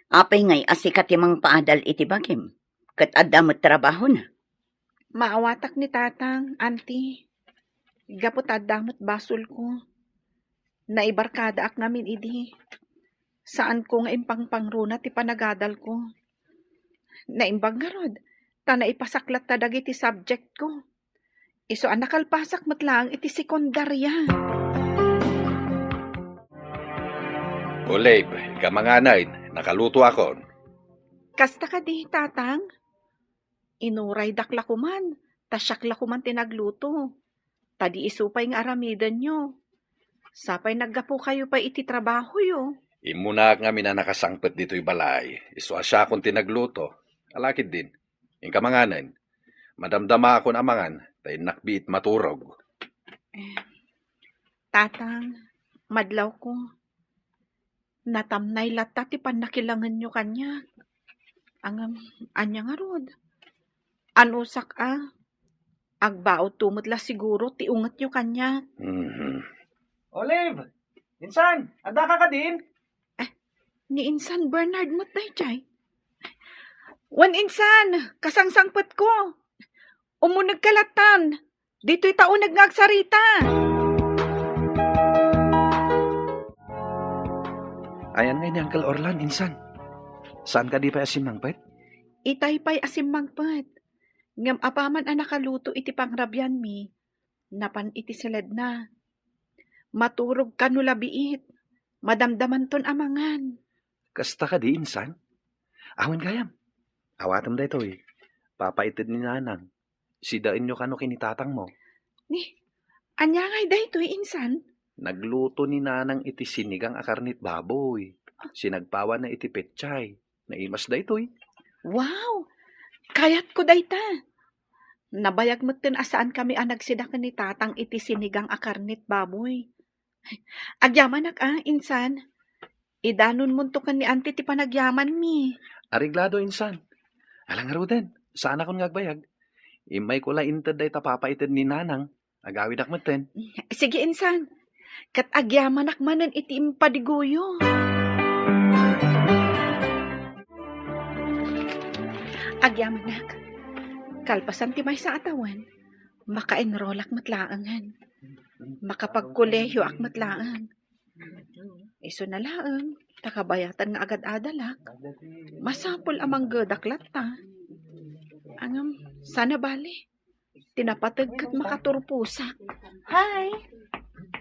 Apay ngay asikat imang paadal iti bagim. Kat adamot trabaho na. Maawatak ni tatang, auntie. Gapot adamot basol ko. Naibarkada ak namin idi. Saan ko nga impangpangruna ti panagadal ko. Naimbang nga rod, ta naipasaklat ta dagiti subject ko. Iso nakalpasak matlang iti sekundarya. Uleb, kamanganay, nakaluto ako. Kasta ka di, tatang. Inuray daklakuman, tasyak lakuman tinagluto. Tadi isupay nga aramidan nyo. Sapay naggapo kayo pa iti trabaho yo. Imuna nga mina nakasangpet dito'y balay. Iso asya akong tinagluto. Alakid din. Yung kamanganan, madamdama ako amangan, tayo nakbiit maturog. Tatang, madlaw ko. Natamnay lata ti panakilangan nyo kanya. Anya nga rod. Anusak Agbao tumutla siguro ti ungat nyo kanya. Olive! Insan! Anda ka din? Ni Insan Bernard mo't day, Chay. Wan Insan! Kasangsangpot ko! Umunag kalatan! Dito'y taon nagnagsarita! Ayan nga ni Uncle Orlan, insan. Saan ka di pa asim ng pet? Itay pa'y asim magpat. Ngam apaman nakaluto iti pangrabyan mi. Napan iti siled na. Maturog ka no labiit. Madamdaman ton amangan. Kasta ka di, insan? Awan gayam. Awatam da ito Papaitid ni nanang. Sidain nyo kano kinitatang mo. Anya ngay daytoy Insan? Nagluto ni nanang iti sinigang akarnit baboy. Sinagpawa na iti petchay. Naimas da ito Wow! Kayat ko dayta. Nabayag mo tin asaan kami nagsidakan ni tatang iti sinigang akarnit baboy. Agyaman Insan. Idanon mo to kan ni auntie ti panagyaman mi. Ariglado, insan. Alang Ruden, saan akong ngagbayag? Imay ko la inted day tapapaitid ni nanang. Agawid akmaten. Sige Insan. Kat agyaman manen iti impadiguyo. Agyaman Kalpasan ti may sa atawan, maka-enroll ak matlaangan. Makapagkolehiyo ak matlaang. Iso na laang, takabayatan nga agad adalak. Masapol amang gadaklat ta. Angam, sana bali. Tinapatag kat makaturpusak. Hi!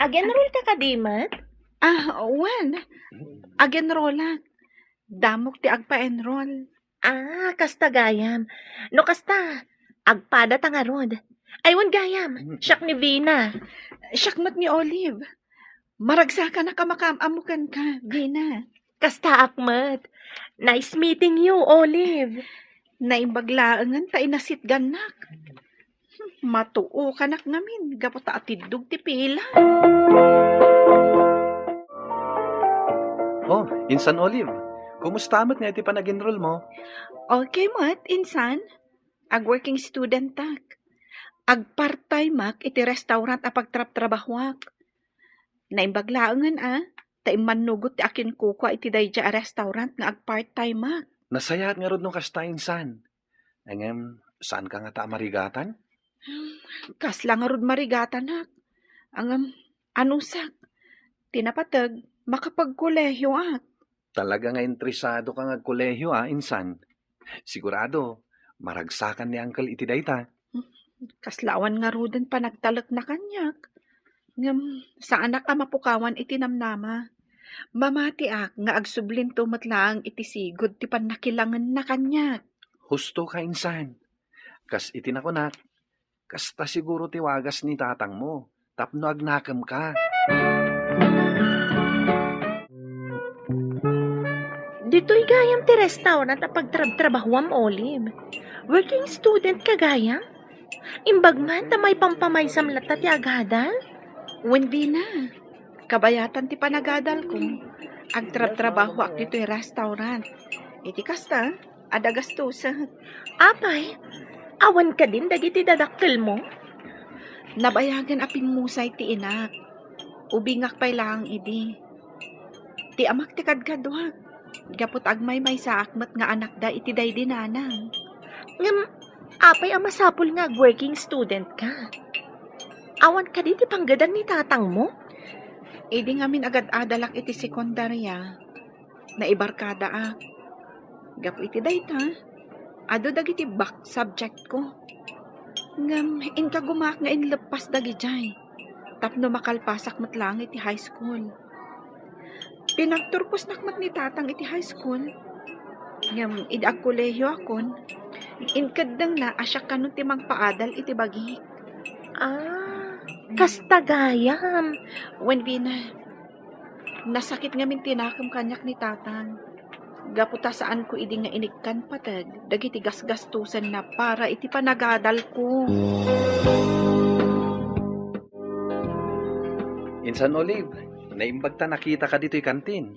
Ag-enroll ka kadimat? Wan. Ag-enrollak. Damok ti agpa-enroll. Kasta gayam. No kasta, agpada tangarod. Aywan gayam, siyak ni Vina. Syakmat ni Olive. Maragsa ka na kamakamamukan ka, Vina. Kasta akmat. Nice meeting you, Olive. Naimbaglaangan ta inasit ganak. Matuo kanak ngamin, gapota atidug ti pila. Oh, Insan Olive. Kumusta amat nga iti pa nag-enroll mo? Okay, mat, insan. Ag-working student tak. Ag-part-time ak iti restaurant a pagtrap-trabahwak. Naimbaglaangan taimanugot ti akin kukwa iti dayja a restaurant nga ag-part-time ak. Nasayat nga rod no kasta, Insan. Angem, saan ka nga ta marigatan? Kasla nga rod marigatan ak. Angam, anusak. Tinapatag, makapagkolehiyo ak. Talaga nga interesado ka nga kolehiyo, Insan. Sigurado, maragsakan ni Uncle iti dayta. Kaslawan nga roden pa nagtalak na kanyak. Ngam, sa anak ka mapukawan iti namnama. Mamati ak nga agsublin tumatlaang iti sigod ti panakilangan na kanyak. Husto ka, Insan. Kas itinakunak, kasta siguro tiwagas ni tatang mo. Tapno agnakam ka. Dito'y gayam ti restaurant a pagtrab-trabahwam, Olive. Working student ka gayam? Imbagman ta may pampamaysam lata ti agadal? Wendy na. Kabayatan ti panagadal ko. Agtrab-trabaho ak dito'y restaurant. Iti kasta, adagastusan. Apay, awan ka din dagiti dadakkel mo? Nabayagan aping musay ti inak. Ubingak pay lang idi. Ti amak ti kadkadwak. Gapot agmay may sa akmat nga anak da iti day dinanang. Ngam, apay ang masapul nga working student ka. Awan ka din ti panggadan ni tatang mo? Idi ngamin agad adalak iti sekundarya. Naibarkada ak. Gapo iti day ta. Ado dagiti back subject ko. Ngam, inka gumak nga inlepas dagijay. Tapno makalpasak matlang iti high school. Pinagturpos nakmat ni tatang iti high school. Ngam, idag kolehiyo akon. Inkadang na asyak kanong timang paadal iti bagi. Kasta gayam. When Vina, nasakit ngamin tinakam kanyak ni tatang. Gaputa saan ko idi nga inikkan patag. Dagiti gasgastusan na para iti panagadal ko. Insan Olive, naimbag ta nakita ka dito'y kantin.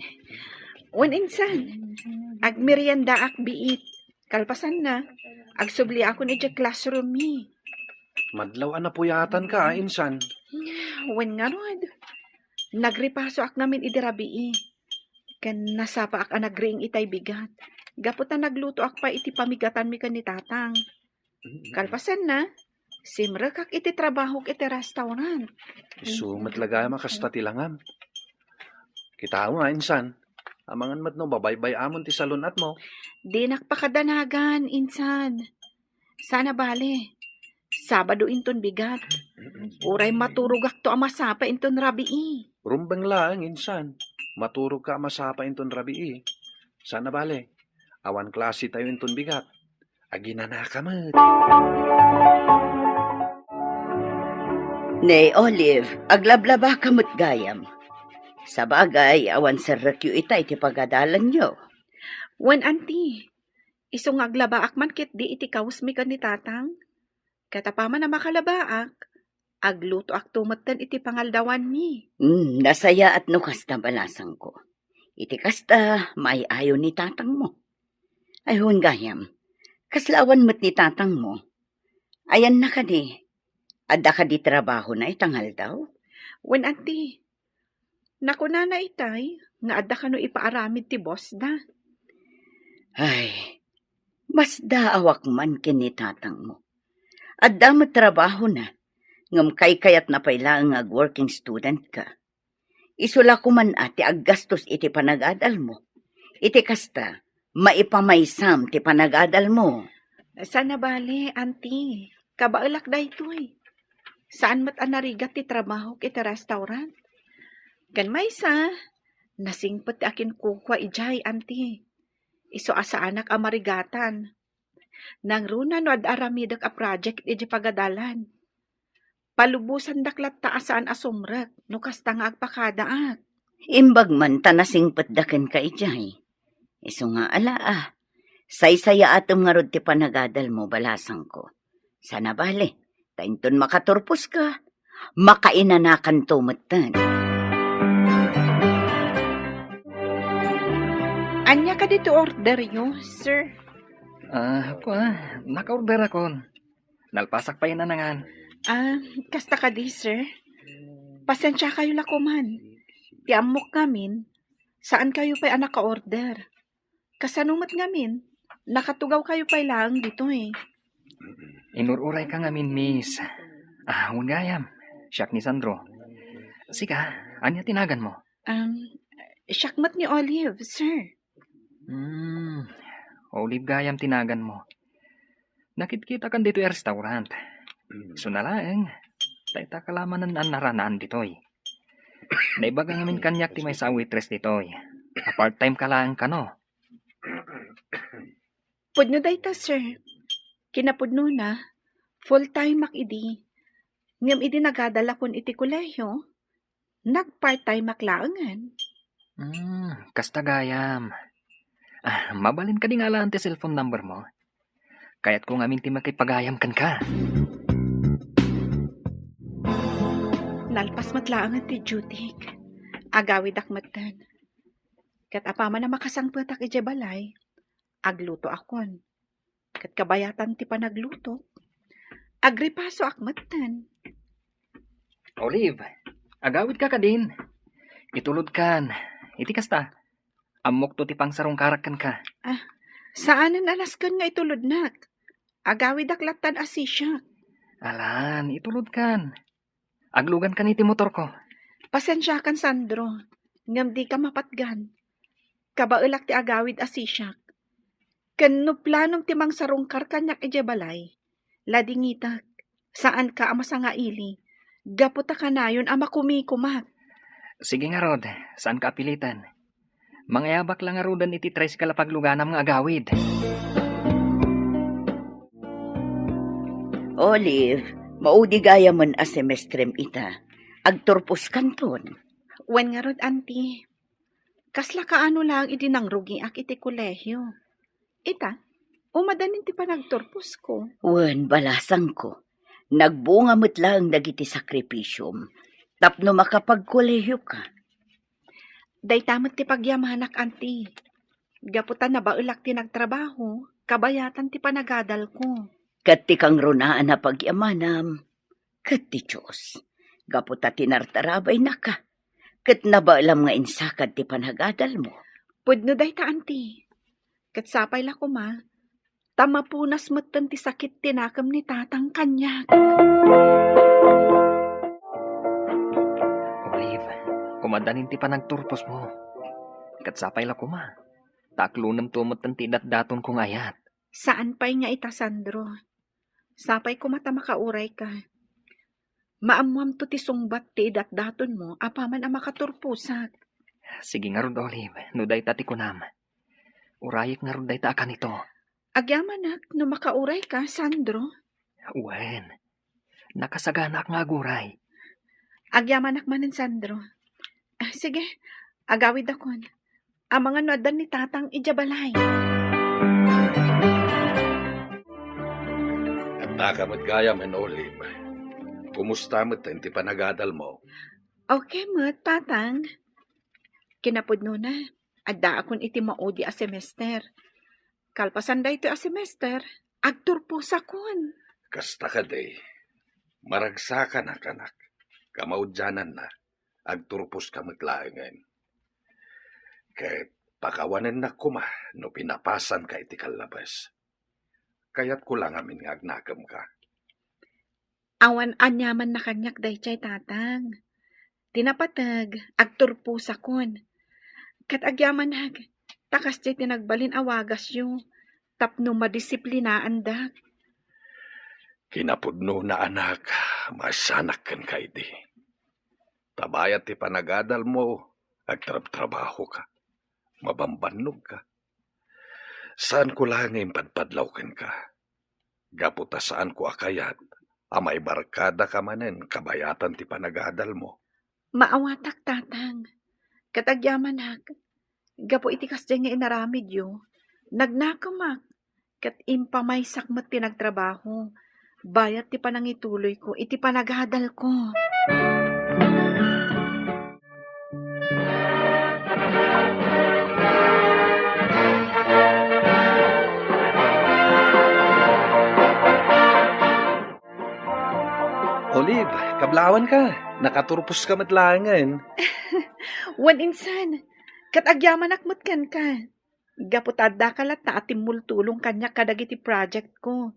When insan, agmerienda ak biit. Kalpasan na, agsubli ako ni dya classroom mi. Madlaw na puyatan ka, Insan. When nga rod, nagripaso ak namin idirabii. Kan nasapa ak anagriing itay bigat. Gaputa nagluto ak pa iti pamigatan mi kan ni tatang. Kalpasan na, simrek ak iti trabaho iti restaurant. Isumat lagay makasta tilangam. Kita nga, Insan. Amangan mat no, babaybay amon ti salunat mo. Di nakpakadanagan, insan. Sana bale. Sabado inton bigat. Uray maturugak to amasapa inton rabii. Rumbang lang, Insan. Maturog ka masapa inton rabii. Sana bale. Awan klase tayo inton bigat. Aginana ka mat. Nay, Olive, aglablaba kamot gayam. Sa bagay, awan sa rekyo itay ti pagadalan nyo. Wen auntie, iso nga aglabaak man kit di iti kaus mi kan ni tatang. Katapaman na makalabaak, agluto ak tumatan iti pangaldawan mi. Nasaya at no kasta balasang ko. Iti kasta, may ayo ni tatang mo. Ayun gayam, kaslawan mo't ni tatang mo. Ayan na ka di. Adda ka di trabaho na itangal daw. Wen auntie, nakuna na itay, nga adda ka no ipaaramid ti boss da. Ay, mas daawak man kini tatang mo. Adda mo trabaho na. Ngam kayat na pailang ag working student ka. Isula ko man ati ag gastos iti panagadal mo. Iti kasta, maipamaysam ti panagadal mo. Sana bale, auntie. Kabaalak da ito eh. Saan mat anarigat ti trabaho iti restaurant? Kan may sa, nasingpet ti akin kukwa ijay, auntie. Iso asa anak amarigatan. Nang runa no ad aramidak a project iti pagadalan. Palubusan daklat taasaan asumrek, no kasta nga agpakadaak. Imbag man tanasing patdaken ka ijay. Iso nga ala Saysaya atom nga rod ti panagadal mo balasang ko. Sana bale, tainton makaturpos ka. Makainanakan tumatan. Anya ka dito order yo, sir? Naka-order ako. Nalpasak pa yun nangan. Kasta ka di, sir? Pasensya kayo lakuman. Tiamok ngamin, saan kayo pa'y anak ka-order? Kasanumat ngamin, nakatugaw kayo pa'y lang dito eh. Inururay ka ngamin, miss. Ungayam. Siyak ni Sandro. Sika, anya tinagan mo? Siyakmat ni Olive, sir. Olive gayam tinagan mo. Nakit-kita kan dito restaurant. Sunalaeng, tayo kalamanan ang naranaan ditoy. Naibaga ngamin kanyak ti may sa waitress ditoy. A part-time ka lang ka no? Pudno dayta, sir. Kinapudno na, full-time makidi. Ngam idi nagadala kon iti kolehiyo, nag-part-time maklaangan. Kasta gayam. Mabalin ka di nga lang ti cellphone number mo. Kaya't kung amin ti makipagayam kan ka. Nalpas matlaangan ti Judik. Agawid akmatan. Kat apama na makasangpetak ije balay, agluto akon. Kat kabayatan ti panagluto, agripaso akmatan. Olive, agawid ka din. Itulod kan. Iti kasta. Amok to ti pangsarong karakan ka. Saanan alaskan nga itulod nak? Agawid aklatan asisya. Alan, itulod kan. Aglugan kan iti motor ko. Pasensya kan, Sandro. Ngam di ka mapatgan. Kabaelak ti agawid asisyak. Kano planong ti mangsarong karkanyak ije balay. Ladingitak. Saan ka amasa nga ili? Gaputa ka na yun ama kumikumak. Sige nga Rod, saan ka apilitan? Mangayabak lang nga rodan iti tres kalapagluganam nga agawid. Olive, maudi gaya mon a semestrem ita. Agturpos kanton. Wen nga rod, auntie. Kasla kaano lang idi nang rugi ak iti kolehiyo. Ita, umadanin ti panagturpos ko. Wen balasang ko. Nagbunga mo't lang dagiti sakripisyum. Tapno makapagkolehiyo ka. Day tamot ti pagyamanak, auntie. Gaputan na baulak ti nagtrabaho, kabayatan ti panagadal ko. Kat ti kang runaan na pagyamanam. Kat ti Diyos. Gaputa tinartarabay na ka. Kat nabaalam nga insakad ti panagadal mo. Pudno day ta, auntie. Kat sapay la ko ma. Tamapunas matan ti sakit tinakam ni tatang kanyak. Olive, kumadanin ti panagturpos mo. Katsapay la kuma. Taklunam tumatan ti datdaton kong ayat. Saan pa'y nga ita, Sandro? Sapay ko mata makauray ka. Maamwam to ti sungbat ti datdaton mo, apaman ang makaturpusak. Sige nga Rod, Olive. Nuday tati kunam. Urayik nga Rod day ta akan ito. Agyamanak, no makauray ka, Sandro. Wen, nakasaganak nga aguray. Agyamanak manin, Sandro. Sige, agawid akon. Ang mga noadan ni tatang ijabalay. At nakamot gaya man, Olive. Kumusta mo ti panagadal mo? Okay mo, tatang. Kinapudno na. Adda akon iti maudi a semester. Kalpasan da ito a semester, agturpos akon. Kasta ka day. Maragsakan na kanak. Kamaudyanan na. Agturpos ka matlaangan. Kahit pakawanan na kuma no pinapasan ka iti kalabas. Kaya't ko lang amin nga agnagam ka. Awan anyaman na kanyak dayjay tatang. Tinapatag, agturpo sakon. Kat agyaman hag, takas jay tinagbalin awagas yu, tapno madisiplinaan dak. Kinapudno na anak, masanak kan ka iti. Tabayat ti panagadal mo, agtrab-trabaho ka, mabambannog ka. Saan ko lang ngayon padpadlaw ka? Gaputa saan ko akayat, amay barkada ka manen, kabayatan ti panagadal mo. Maawatak tatang. Kat agyaman hag, gapo iti kasjay nga inaramid yu, nagnakamak, kat impamay sakmat tinagtrabaho. Bayat ti panangituloy ko, iti panagadal ko. Olive, kablawan ka. Nakaturpos ka matlangan. Wan insan, kat agyaman akmat kan ka. Gaputada kalat ta atim multulong kanya kadagiti project ko.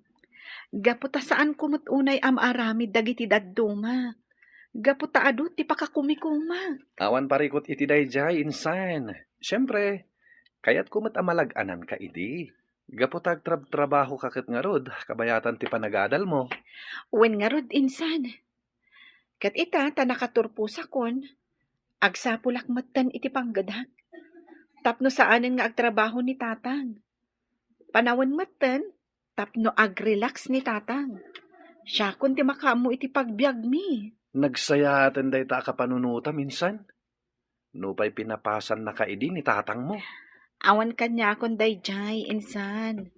Gaputa saan kumot unay amaramid dagiti dadduma. Gaputa adu ti pakakumikuma. Awan parikot iti dayjay, insan. Siyempre, kayat kumat amalag-anan ka iti. Gapotag trabaho ka ket ngarod, kabayatan ti panagadal mo. Wen nga rod insan. Kat ita ta nakaturpo sakon, agsapulak matan iti panggadak. Tapno saanen nga agtrabaho ni tatang. Panawan matan, tapno agrelax ni tatang. Siya kun ti makamu iti pagbiag mi. Nagsayatan day ta kapanunuta minsan. Nupay pinapasan na kaidi ni tatang mo. Awan kanya kon dayjay insan.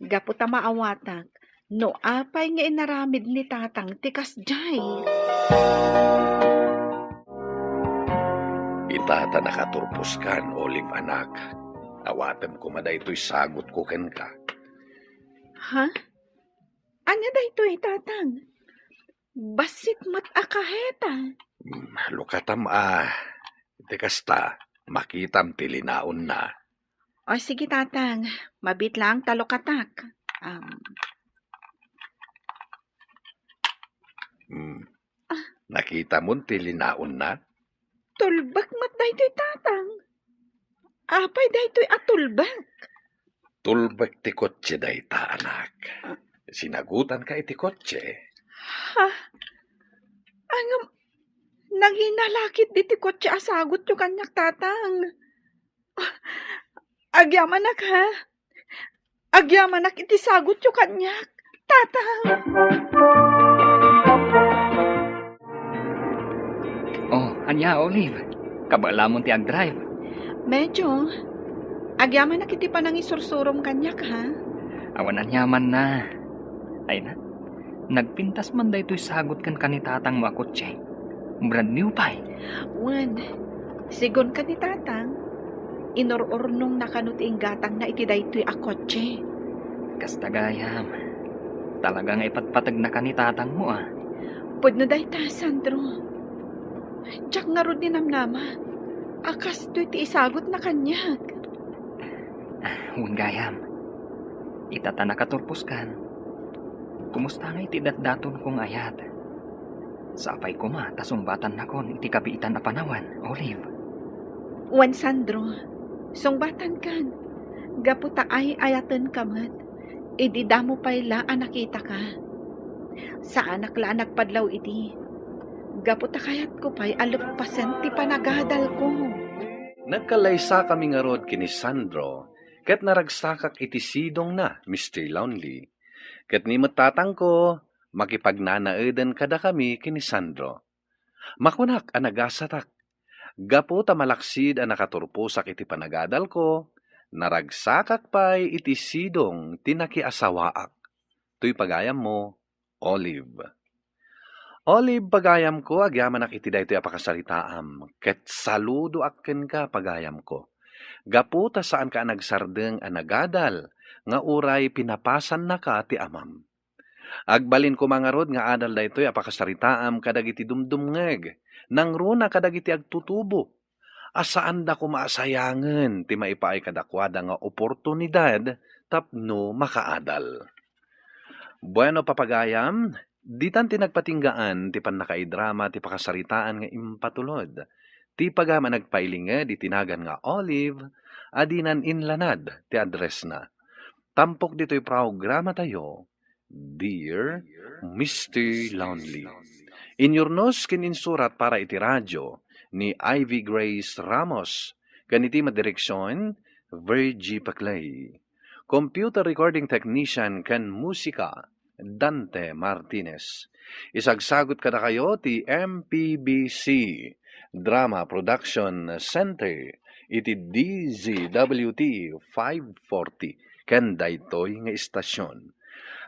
Gaputa maawatak, no apay nga inaramid ni tatang tikas jay. Itata nakaturpos kan, Olive anak. Awatan ko madaytoy sagot ko ken ka. Ha? Anya daytoy tatang? Basit mat akaheta. Lukatam Tekasta, makitam tilinaon na. O sige tatang, mabit lang talokatak. Nakita mo tilinaon na? Tulbak mat daytoy tatang. Apay daytoy atulbak. Tulbek ti kotse dayta anak. Sinagutan ka iti kotse. Ha? Angam, nanginalakit di ti kotse asagot yung kanyak tatang. Agyamanak ha? Agyamanak iti sagot yung kanyak. Tatang. Oh, anya Olive. Kabalamon ti ag-drive. Medyo. Agyamanak iti panangisursurom kanyak ha? Awan anyaman na. Ay na. Nagpintas man daytoy sagot kan kanitatang mo akotse. Brand new pay. Wan, sigon ka ni tatang. Inorornong nakanuting gatang na iti daytoy a kotse. Kastagayam. Talagang ipatpatag na kanitatang mo ah. Pwede na dayta, Sandro. Diyak nga ron dinamnama. Akas to'y ti isagot na kanyak. Hunggayam. Itata nakaturpos kan. Kumusta nga iti datdaton kong ayat? Sapay ko ma, tasumbatan na kon iti kabiitan na panawan, Olive. Wan Sandro, sungbatan kan. Gaputa ay ayatan kamat. Idi damo payla anakita ka. Sa anak la nagpadlaw iti. Gaputa kayat ko pa'y alupasan ti panagadal ko. Nagkalaysa kami nga rod kini Sandro, ket naragsakak iti sidong na, Mr. Lonely. Ket ni matatang ko, makipagnanaedan kada kami kini Sandro. Makunak anagasatak. Gapo ta malaksid ang nakaturpusak iti panagadal ko, naragsakak pa'y iti sidong tinakiasawaak. Tuy pagayam mo, Olive. Olive, pagayam ko, agyaman ak iti daytoy apakasalitaam, ket saludo akken ka pagayam ko. Gapo ta saan ka nagsardeng anagadal, nga uray pinapasan na ka ti amam. Agbalin ko mga rod nga adal daytoy apakasaritaam kadagiti dumdumngeg, nang runa kadagiti agtutubo. Asaan da ko maasayangen ti maipaay kadakwada nga oportunidad tapno makaadal. Bueno papagayam, Ditan ti nagpatinggaan ti panakaidrama ti pakasaritaan nga impatulod. Ti pagama nagpailinga di tinagan nga Olive, adinan inlanad ti address na. Tampok dito'y programa tayo, Dear Mr. Lonely. Inyornos kininsurat para iti radyo ni Ivy Grace Ramos, ganiti madireksyon, Virgie Paclay. Computer recording technician ken musika, Dante Martinez. Isagsagot kada kayo ti MPBC Drama Production Center iti DZWT 540 ken daytoy nga istasyon.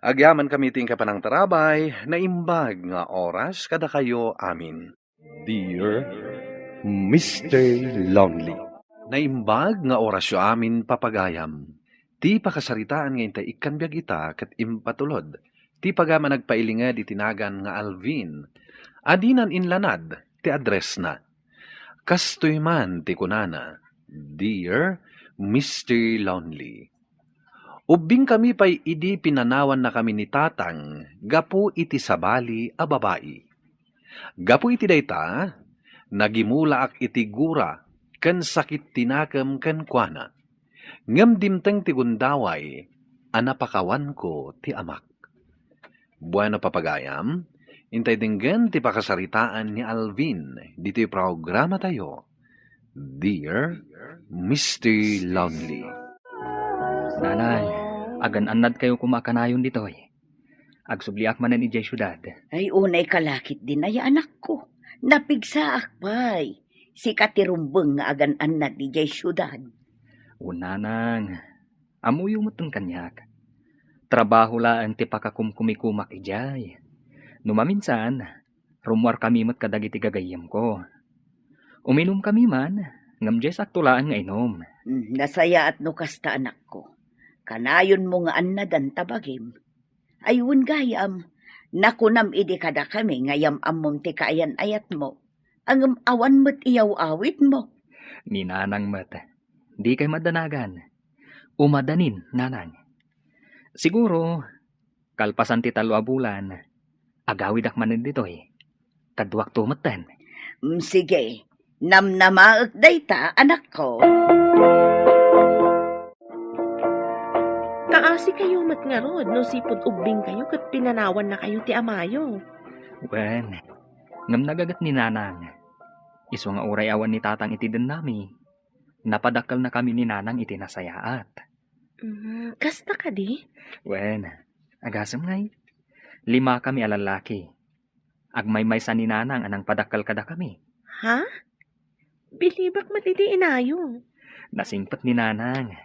Agyaman kami ting kapanang tarabay na imbag nga oras kada kayo amin. Dear Mr. Lonely. Naimbag nga orasyo amin papagayam. Ti pakasaritaan nga intay ikanbiag ita ket impatulod. Ti pagama nagpailinga di tinagan nga Alvin. Adinan inlanad ti address na. Kastoy man ti kunana, Dear Mr. Lonely. Ubing kami pa'y idi pinanawan na kami ni tatang, gapu iti sabali a babae. Gapu iti dayta, nagimula ak iti gura, ken sakit tinakam ken kuana. Ngem dimteng ti gundaway, anapakawan ko ti amak. Bueno papagayam, intay dinggan ti pakasaritaan ni Alvin, dito programa tayo, Dear Mr. Lonely. Nanay, agan-anad kayo kumakanayon ditoy. Agsubliak manan ijay syudad. Ay, unay kalakit din ay anak ko. Napigsaak pa'y. Si katirumbeng nga agan-anad di jay syudad. Unanang, amuyo mo tong kanyak. Trabaho laan ti pakakumkumikumak ijay. Numaminsan, rumwar kami mat kadagiti gagayam ko. Uminom kami man, ngam jay saktulaan nga inom. Nasaya at no kasta anak ko. Kanayon mo nga annadan tabagim. Ayun gayam, nakunam idi kada kami ngayam amom ti kaayan ayat mo. Ang awan mo't iyaw awit mo. Ni nanang mat, di kay madanagan. Umadanin, nanang. Siguro, kalpasan ti 3 bulan, agawid akmanin ditoy. Kadwak tumatan. Sige, namnamaak dayta anak ko. Kaasi kayo mat nga rod, no sipod ubing kayo kat pinanawan na kayo ti amayo. Wen, ngam nagagat ni nanang. Iso nga uray awan ni tatang iti den nami. Napadakal na kami ni nanang iti nasayaat. Kasta ka di? Wen, agasam ngay. 5 kami alalaki. Agmaymaysan ni nanang anang padakal kada kami. Ha? Bilibak matiti inayo. Nasingpat ni nanang.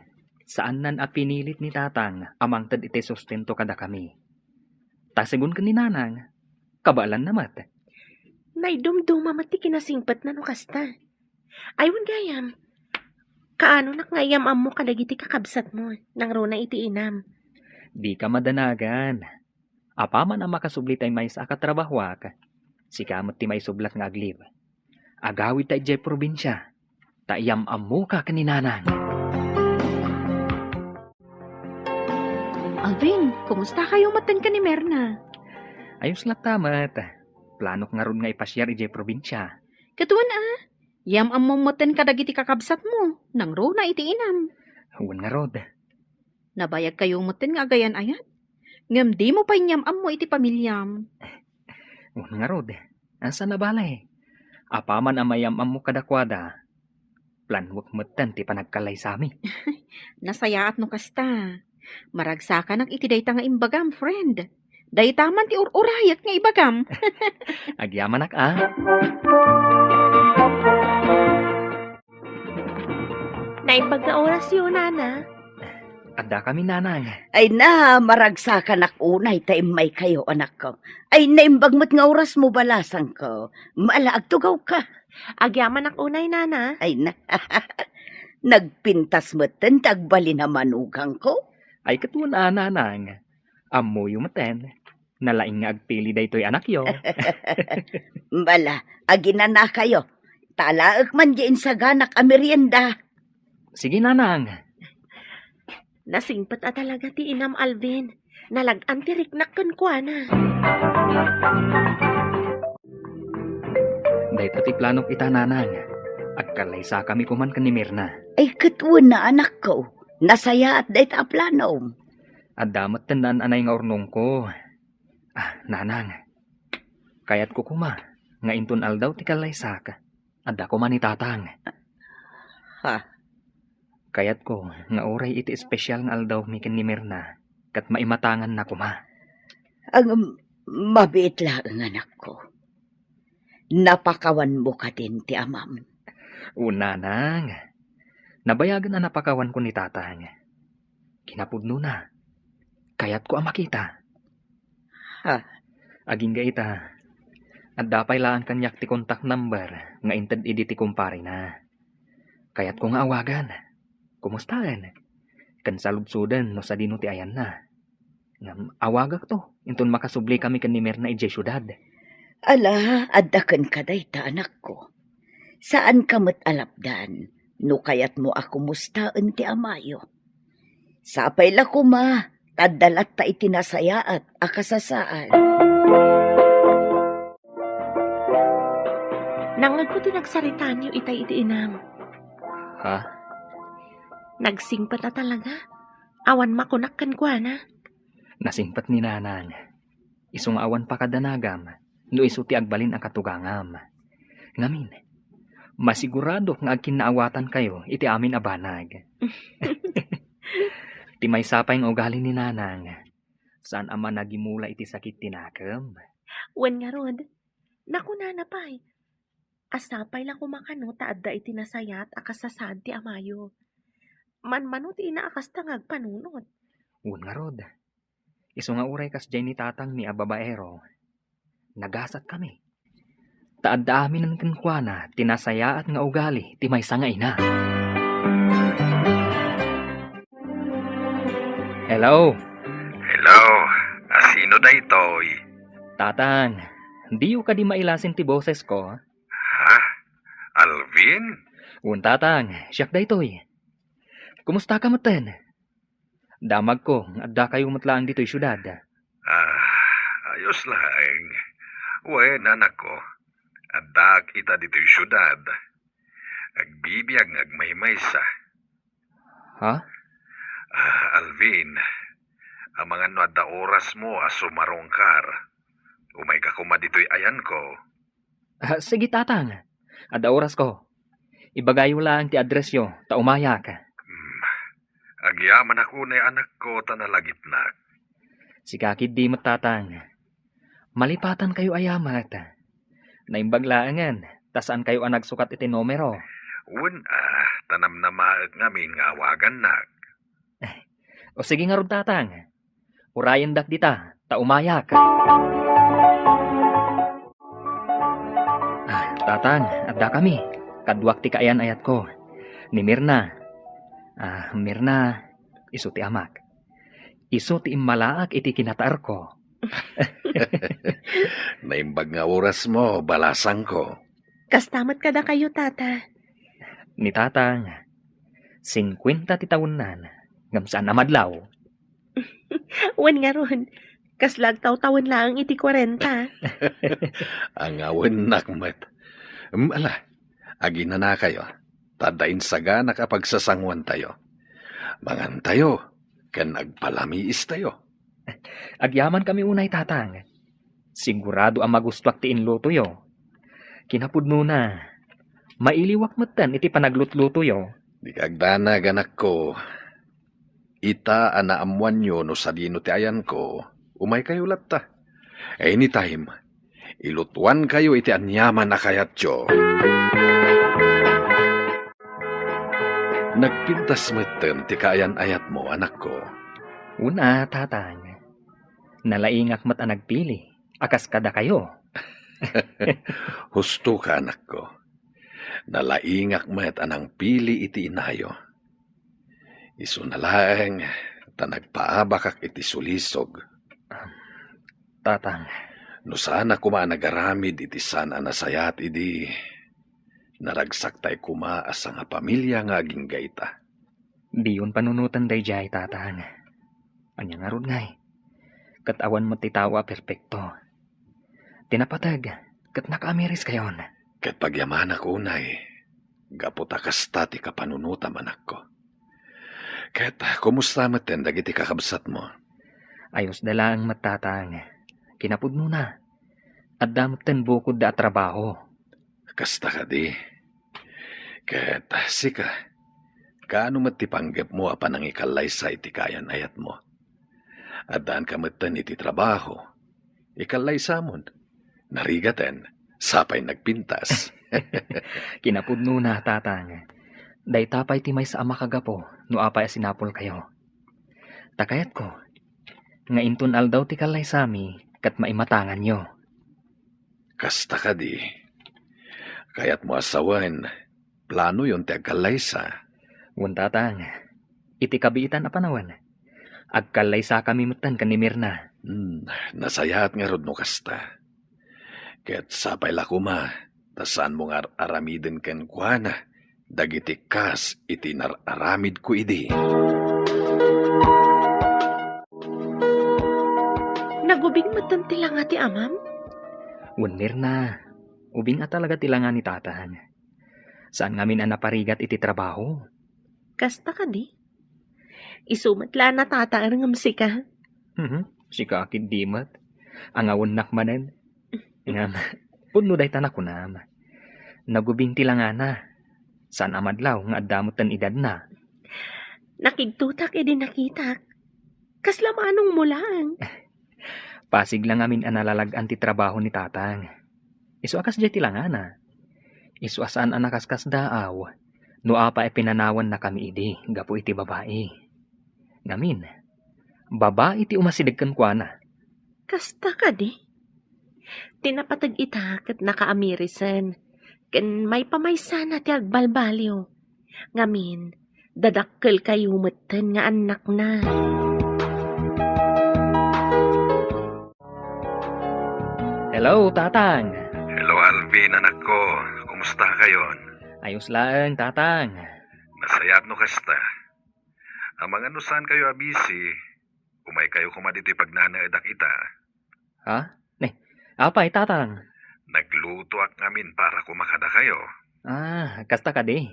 Saan nan pinilit ni tatang amang tad iti sustento kada kami. Tasigun ka ni nanang, kabalan namat. Naidumduma mati kinasingpat na no kasta. Aywan gayam. Kaano nakngayam ammo kadagiti kakabsat mo nang rona iti inam. Di ka madanagan. Apaman ang makasublit ay may sa katrabahwak. Si kamot ti may sublat nga aglib. Agawid ta ijay probinsya. Taiyam ammo ka kaninanang. Alvin, kumusta kayo matan ka ni Merna? Ayos lang tamat. Planok nga ron nga ipasyar ijay probinsya. Katuan yam among matan kadagiti kakabsat mo, nang ro na iti inam. Huwan nga rod. Nabayag kayo matan nga agayan ayat. Ngam di mo pa inyam ammo iti pamilyam. Huwan nga rod. Asa na balay? Apaman amayam ammo kadakwada. Planwak matan ti panagkalay sami. Nasayaat no kasta. Maragsakan ang iti dayta nga imbagam, friend. Daytaman ti urayat nga ibagam. Agyaman Naimbag na oras yun, nana. Adda kami nanang. Ay na, maragsakan ak unay taimay kayo anak ko. Ay naimbag mo't nga oras mo balasan ko. Maalaag tugaw ka. Agyaman ak unay, nana. Ay na, nagpintas mo't tagbali na manugang ko. Ay katuan nanang. Ammo yung maten. Nalaing nga agpili daytoy anak yo. Bala, agina na kayo. Talaak man diyan sa ganak a merienda. Sige nanang. Nasingpat talaga ti inam Alvin. Nalagan tirik na kuana. Dahito ti planok ita nanang. Agkalaysa kami kuman kan ni Mirna. Ay katwan na anak ko. Nasaya at dahit aplanom. At damat tandaan anay nga ornong ko. Nanang. Kayat ko kuma. Nga inton aldaw ti kalaysa ka. Adda ko man ni tatang. Ha? Kayat ko nga oray iti espesyal nga aldaw mi ken ni Mirna. Kat maimatangan na kuma. Ang mabait lang ang anak ko. Napakawan mo ka din ti amam. Una nang. Nabayagan na napakawan ko ni tatang. Kinapudno na. Kayat ko ang makita. Ha? Aging gaita. At dapay laan kanyak ti contact number nga inted idi ti kumpare na. Kayat ko nga awagan. Kumustaan? Kan salubsudan no sa dino ti ayan na. Awagak to. Inton makasubli kami kan ni Mirna ije syudad. Ala, adakan ka dayta anak ko. Saan ka mat alapdan? No kayat mo ako mustaan ti amayo. Sapay la kuma, tadalat ta itinasayaat akasasaan. Nangag ko tinagsarita niyo itay iti inam. Ha? Nagsingpat na talaga. Awan makunak kan kuana. Nasingpat ni nanang. Isong awan pa kadanagam. No iso ti agbalin ang katugangam. Ngamin, masigurado nga agkinaawatan kayo iti amin abanag. Ti may sapay nga ugali ni nanang. Saan ama nagimula iti sakit tinakam? Wen nga rod. Naku nanapay. Asapay lang kumakano taadda iti nasayat akasasad ti amayo. Manmano ti inaakas tangag panunod. Un nga rod. Iso nga uray kas jay ni tatang ni ababaero. Nagasat kami. Taadda amin ang kankwana, tinasayaat nga ugali, ti may nga ina. Hello? Hello, sino da itoy? Tatang, di ka di mailasin ti boses ko. Ha? Alvin? Un tatang, siyak da itoy. Kumusta ka matan? Damag ko, adda kayo matlaang dito'y syudad. Ayos lang. Wen, anak ko. Adda kita dito'y syudad. Agbibiyag agmaymaysa. Ha? Alvin, ang mga no adda oras mo sumarongkar. Umay ka kuma dito'y ayan ko. Sige tatang, adda oras ko. Ibagayo lang ti adresyo, ta umaya ka. Agyaman ako na anak ko tanalagitnak. Si kakid di matatang. Malipatan kayo ayamat. Naimbaglaangan, tasaan kayo ang nagsukat iti numero. Wen, tanam na maag ngamin nga awagan nak. O sige nga rod tatang. Urayan dak dita, ta umaya ka. Tatang, adda kami. Kadwak ti kaayan ayat ko. Ni Mirna. Mirna, iso ti amak. Iso ti imalaak iti kinataar ko. Naimbag nga oras mo, balasang ko. Kastamat kada kayo, tata. Ni tatang, 50 ti taon nan. Ngamsaan na madlaw. Wen nga ron. Kaslag taw-tawon lang iti 40. Ang awan nakmat. Ala, agina na kayo. Tadain saga nakapagsasanguan tayo. Mangan tayo, kan agpalamiis tayo. Agyaman kami unay tatang. Sigurado ang magustuak ti inluto yo. Kinapudno na. Mailiwak matan iti panaglutluto yo. Di kagdana ganak ko. Ita anaamuan nyo no sa dino ti ayan ko. Umay kayo latta. Anytime, ilutuan kayo iti anyaman na kayat yo. Nagpintas meten ti kaayan ayat mo, anak ko. Una, tatang. Nalaingak mat ang nagpili. Akas kada kayo. Husto ka, anak ko. Nalaingak met anang pili iti inayo. Isu na lang, tanagpaabakak iti sulisog. Tatang. No sana kuma nagaramid iti sana nasayat idi. Naragsak tay kuma asa nga pamilya nga aging gaita. Di yun panunutan day jay tatang. Anya nga rod ngay. kat awan mo titawa perpekto. Tinapatag, kat nakaamiris kayon. Ket pagyaman ako unay, gaputa kasta ti kapanunutam anak ko. Ket kumusta maten dagiti kakabsat mo? Ayos dala ang matatang. Kinapudno na. At damutan bukod da trabaho. Kasta ka di. Ket sika, kaano matipanggap mo apan ang ikalay sa iti kayan ayat mo? Adaan ka matan iti trabaho. Ikalay samon. Narigaten, sapay nagpintas. Kinapudno na, tatang. Day tapay ti may sa ama kagapo, no apay sinapol kayo. Takayat ko, nga inton aldaw ti kalay sami, kat maimatangan nyo. Kasta ka di. Kaya't mo asawan, plano yon ti agkalay sa. Wan tatang, iti kabiitan a panawan. Agkalay sa kami mutan kanimir na. Nasayaat nga rod no kasta. Kaya't sapay lakuma, tasan mo nga aramiden ken kuana, dagiti kas iti nararamid ko idi. Nagubing mutan tila nga ti amam? Wanir na, ubing at talaga tila nga ni tatang. Saan ngamin ang naparigat iti trabaho? Kasta ka di? Isumatla na tataar ng musika. Si kakid dimat. Ang awon nakmanen. Ngam, puno day tanak ko na. Nagubing tila nga na. Saan amadlaw nga adamutan edad na. Nakigtutak edi nakitak. Kasla manong mulang. Pasig lang amin analalagan ti trabaho ni tatang. Isu akas jay tila nga na. Isu asaan anakaskas daaw. No apa e pinanawan na kami idi. Gapo iti babae. Ngamin, babae ti umasidagkan kwa na. Kasta ka di? Tinapatag itak at nakaamirisan. Ken may pamaysa na ti agbalbaliw. Ngamin, dadakkel kayo mutan nga anak na. Hello, tatang. Hello, Alvin, anak ko. Kumusta kayon? Ayos lang, tatang. Masayat no kasta. Ang mga nusan kayo abisi, umay kayo kumaditi pagnanaadak ita. Ha? Apay, tatang. Nagluto ak ngamin para kumakada kayo. Kasta ka di.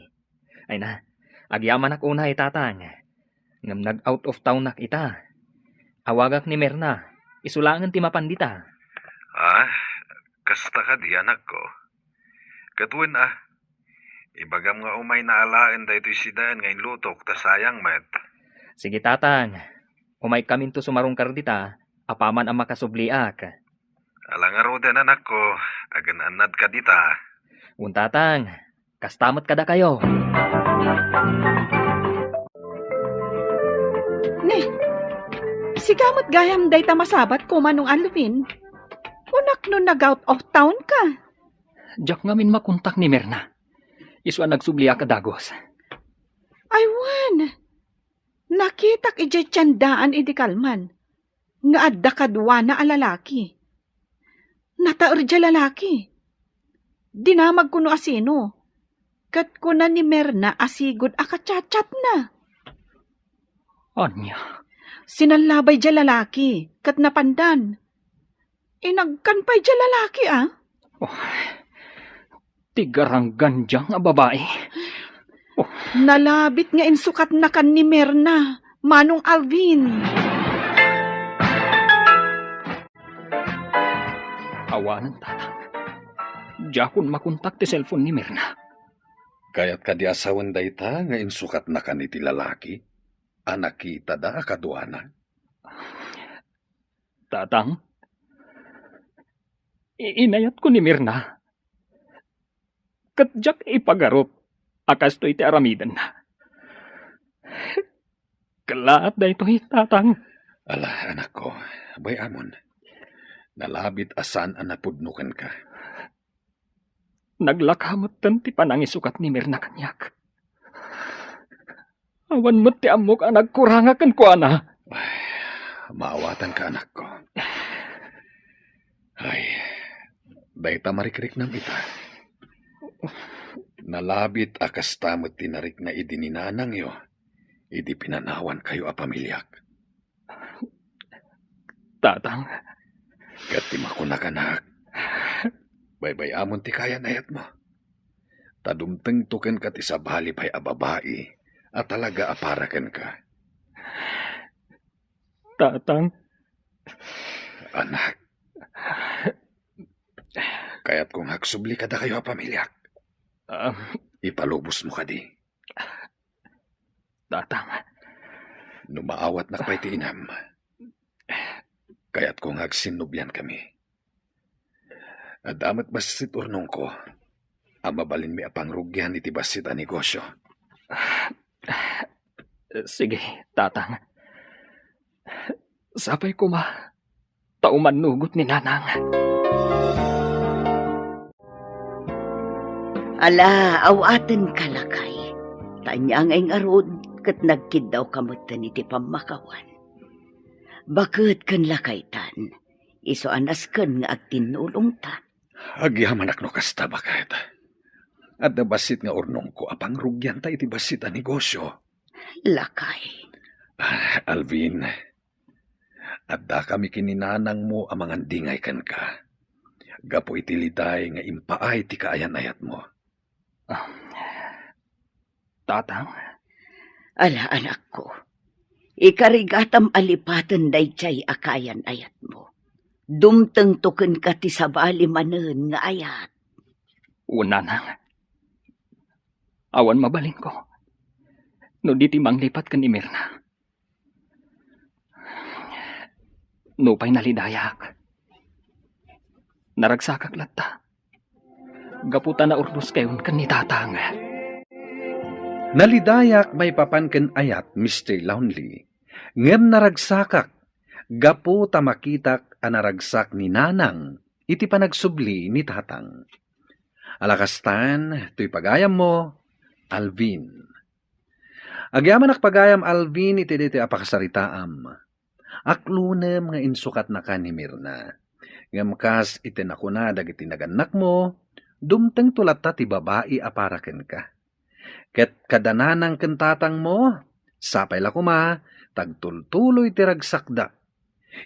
Ay na, agyaman ak unay, tatang. Ngam nag-out of town nak ita. Awagak ni Merna, isulangan ti mapandita. Kasta ka di, anak ko. Katuin ibagam nga umay naalain da ito'y sidaan ngayon lutok, ta sayang met. Sige, tatang. Umay kamin to sumarong kardita, apaman ang makasubliak. Alang aroden, anak ko, agan anad ka dita. Tatang, kastamot kada kayo. Sigamot gayam day tamasabat ko manong Alvin. Unak no nag-out of town ka. Diyak ngamin makontak ni Merna. Isu ang nagsubliak kadagos. Ay, wan. Nakitak ije tiyandaan iti kalman. Nga adda kadwa na alalaki. Nataer dya lalaki. Dinamag kuno asino. Kat kuna ni Merna asigod akachat-chat na. Anya? Sinalabay dya lalaki. Kat napandan. Inagkanpay dya lalaki Tigaranggan dyan nga babae. Nalabit nga insukat na kan ni Merna, manong Alvin. Awanan, tatang. Diyakon makontak ti cellphone ni Merna. Kaya't kadi asawan da ita nga insukat na kaniti lalaki. Anakita da kaduana. Tatang, inayat ko ni Merna. Katjak ipagarot. Akas to iti aramidan na. Kalaat da ito tatang. Ala, anak ko, bay amon. Nalabit asan ang napudnukan ka. Naglakamot ti panangisukat ni Merna kanyak. Awan mo ti amok ang nagkurangakan ko, ana. Maawatan ka, anak ko. Ay, dahita marikrik nam ita. Nalabit akas tamot tinarik na idininanang yo. Idi pinanawan kayo a pamilyak. Tatang, Katima ko nakanak. Baybay amon ti kaya nayat mo. Tadumteng tuken kat isabali pa'y ababai at talaga aparaken ka. tatang, Anak. Kaya't kung hagsubli ka da kayo a pamilyak, um, ipalubos mo ka di. tatang, Numaawat na kapay ti inam. Kaya't kung hagsinubyan kami. At damat basit urnong ko, ang mabalin mi apang rugyan iti basit a negosyo. sige, tatang. Sapay ko ma, tauman nugot ni nanang. Ala, awaten kalakay. Tanya ngay ngarod, kat nagkid daw kamutan iti pamakawan. Bakit kan lakaytan? Iso anas kan nga agtinulong ta. Agyaman akno kasta bakit. At nabasit nga urnong ko apang rugyan ta iti basit a negosyo. Lakay. Alvin, at da kami kininanang mo ang mga dingay kan ka. Gapo iti liday nga impaay ti kaayan-ayat mo. Tatang, Ala, anak ko. Ikarigatam alipatan dayjay akayan ayat mo. Dumteng tuken ka ti sabali manen nga ayat. nanang. Awan mabalin ko. No di ti manglipat kan ni Mirna. No pa'y nalidayak. Naragsakak latta. Gaputa na urdos kayon kan ni tatang. Nalidayak may papanken ayat, Mr. Lonely. Ngem naragsakak, gapu tamakitak anaragsak ni nanang, iti panagsubli ni tatang. Alakastan, to'y pagayam mo, Alvin. Agyaman pagayam Alvin iti diti apakasaritaam. Aklunem nga insukat na ka ni Mirna. Ngem kas iti nakuna dagiti naganak mo, dumteng tulata ti babae aparaken ka. Ket kadananang kentatang mo, sapay la kuma, tagtultuloy ti ragsakda.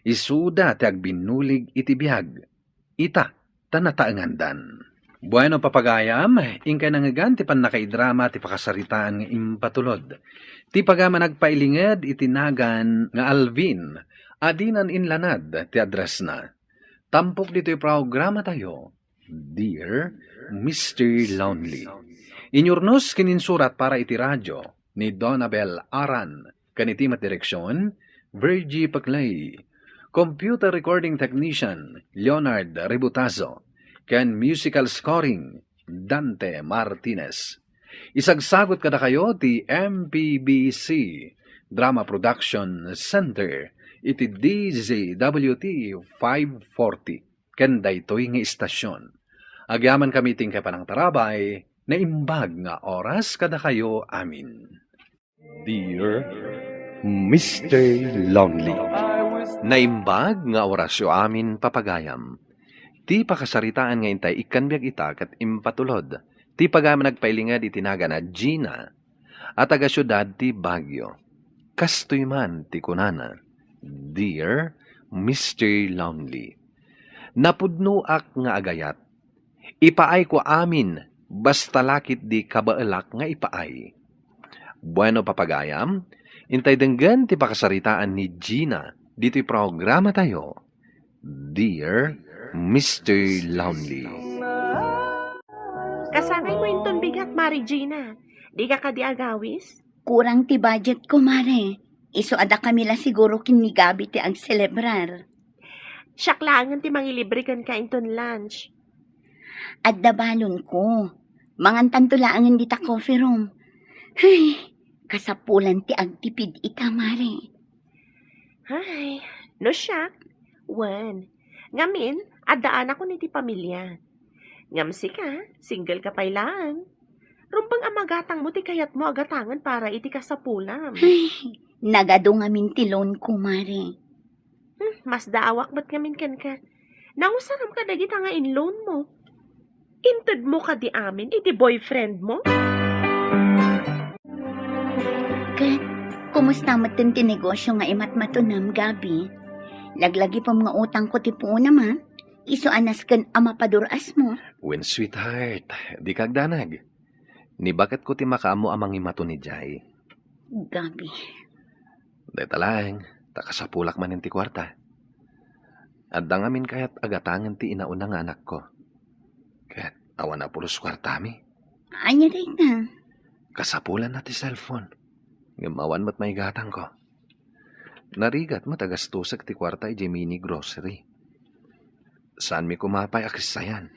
Isuda ti agbinulig iti biyag. Ita, tanataangandan. Bueno papagayam, ingkay nangagan ti panakaidrama ti pakasaritaan nga impatulod. Ti pagama nagpailinged iti nagan nga Alvin, adinan inlanad ti address na. Tampok dito'y programa tayo, Dear Mr. Lonely. Inyurnos kininsurat para iti radyo ni Donabel Aran, kanitimat direksyon, Virgie Paclay, computer recording technician, Leonard Ributazo, ken musical scoring, Dante Martinez. Isagsagot kada kayo ti MPBC Drama Production Center, iti DZWT 540, ken daytoy nga istasyon. Agyaman kami ting kapanang tarabay, na imbag nga oras kada kayo amin. Dear Mr. Lonely. Naimbag nga orasyo amin papagayam. Ti pakasaritaan nga intay ikanbiag ita kat impatulod. Ti pagayam nagpailingad itinaga na Gina at taga syudad ti Baguio. Kastoy man ti kunana. Dear Mr. Lonely. Napudnuak nga agayat. Ipaay ko amin basta lakit di kabaalak nga ipaay. Bueno papagayam, intay denggan ti pakasaritaan ni Gina dito'y programa tayo, Dear Mr. Lonely. Kasangay mo inton bigat, Mari Gina. Di ka di agawis? Kurang ti budget ko, mare. Iso ada kami la siguro kinigabi ti ag celebrar. Syaklangan ti mangilibre kan ka inton lunch. At dabalon ko. Mangan tulaangan dita coffee room. Ay, kasapulan ti agtipid ita, mare. Ay, no siya. Wan. Ngamin, adaan ako ni ti pamilya. Ngamsi ka, single ka pailaan. Rumbang amagatang mo ti kayat mo agatangan para iti kasapulam. Ay, nagado ngamin ti loan ko, mare. Mas daawak ba't ngamin kan ka? Nangusaram ka dagita nga in loan mo. Inted mo ka di amin, iti boyfriend mo? Kat, kumusta mo tin tinegosyo nga imat matunam, Gabi? Laglagi pa mga utang ko ti puuna ma. Iso anas kan ama paduras mo. When sweetheart, di kagdanag. Ni bakit ko ti makaamo amang imato ni Jay? Gabi. Dahil talang, takasapulak man ti kwarta. At dangamin kayat agatangan ti inauna nga anak ko. Kaya't awan na pulos kwarta mi. Anya rin na. Kasapulan na ti cellphone. Ngamawan mat may gatang ko. Narigat matagastusag ti kwarta iji mini grocery. Saan mi kumapay akisayan?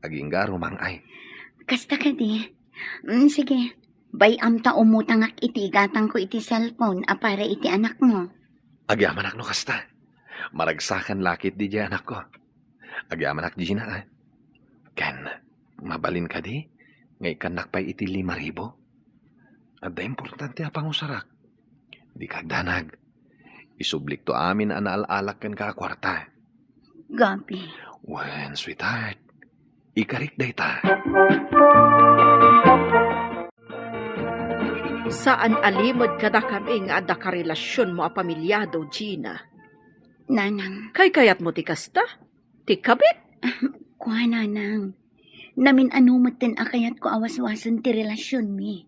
Aging garo mangay. Kasta ka di. Sige. Bayam ta umutangak iti gatang ko iti cellphone para iti anak mo. Agyaman no kasta. Maragsakan lakit di anak ko. Agyaman di na Ken, mabalin ka di? Ngay kanak pa'y iti 5,000. At da importante apang usarak. Di kagdanag. Isublik to amin anaalak kan ka kwarta. Gabi. Wen, sweetheart. Ikarik day ta. Saan alimod kada kami nga ada karelasyon mo a pamilyado, Gina? Nanang. Kay kayat mo ti kasta? Ti kabit? Kuha nanang. Namin anumatin akayat ko awas-wasan ti relasyon mi.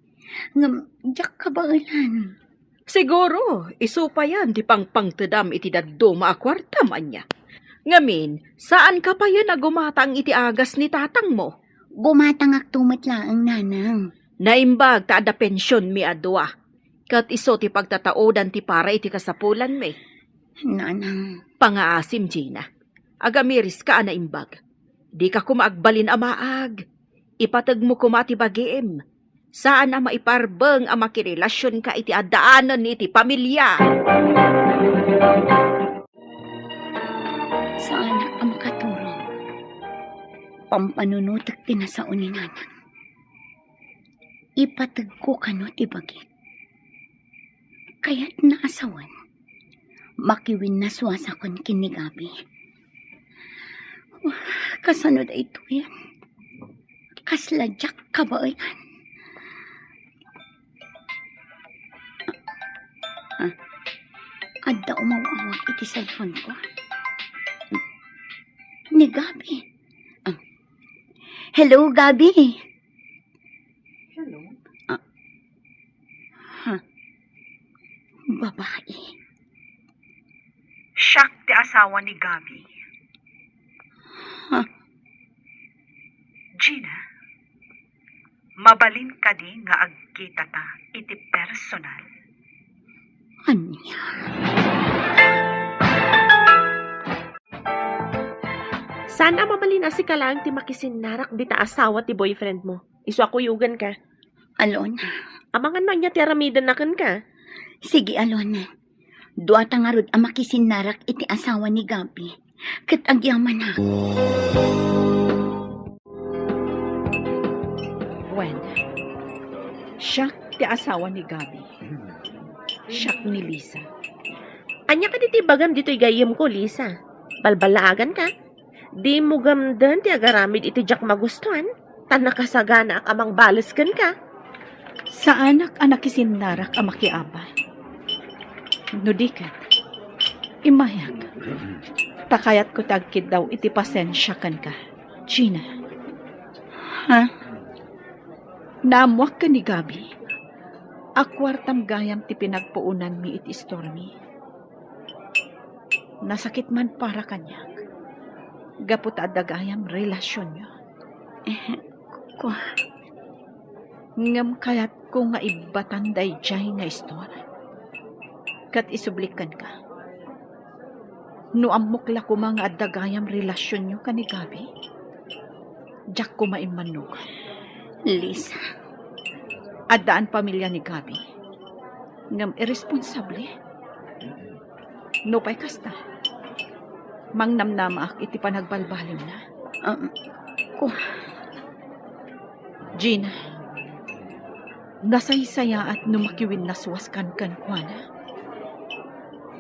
Ngam, jak ka ba ulan? Siguro, isupa yan di pangpangtedam iti daddo maakwarta man niya. Ngamin, saan ka pa yan nagumatang iti agas ni tatang mo? Gumatangak tumat laang nanang. Naimbag ta ada pensyon mi adwa. Kat iso ti pagtataodan ti para iti kasapulan mi. Nanang. Pangaasim, Gina. Agamiris ka na imbag. Di ka kumaagbalin amaag. Ipatag mo kumati bagiem. Saan na maiparbeng ang makirelasyon ka iti adaanan ni iti pamilya? Saan ang makatulong? Pampanunutak tinasaon ni nanang. Ipatag ko kano ti bagit. Kaya't naasawan. Makiwin na suwasakon kinigabi. Kasanod ay ito yan. Kasladyak ka ba yan? Adda umawawag iti cellphone ko. Ni Gabi. Hello, Gabi. Hello? Babae. Siya ti asawa ni Gabi. Gina, mabalin ka di nga agkita ta iti personal. Anya? Sana mabalin asi ka lang ti makisinarak di ta asawa ti boyfriend mo. Isu ako yugan ka. Alona. Amangan man niya ti aramidan na kan ka. Sige, Alona. Duata nga rod ang makisinarak iti asawa ni Gabi. Kat agyaman na. Gwen, siya ti asawa ni Gabi. Siya ni Lisa. Anya ka diti bagam dito'y gayem ko, Lisa. Balbalaagan ka. Di mo gamdan ti agaramid iti jak magustuhan. Tan nakasagana ak amang balaskan ka. Sa anak isinarak ang makiabay. Nudikat, imayag. Takayat ko tagkid daw iti pasensya kan ka. Gina. Ha? Naamwak ka ni Gabi. Akwartam gayam ti pinagpuunan mi iti stormy. Nasakit man para kanyak. Gapot adagayam relasyon nyo. Ko. Ngam kayat ko nga ibatan day jay nga istorya. Kat isublikan ka. No amukla ko mga adagayam relasyon nyo ka ni Gabi. Diyak ko maimanukan. Lisa. Adaan pamilya ni Gabi. Ngam irresponsable. No pa'y kasta. Mangnamnama ak iti panagbalbaliw na. Ko. Gina. Nasaysaya at numakiwin na suwaskan kan kuana.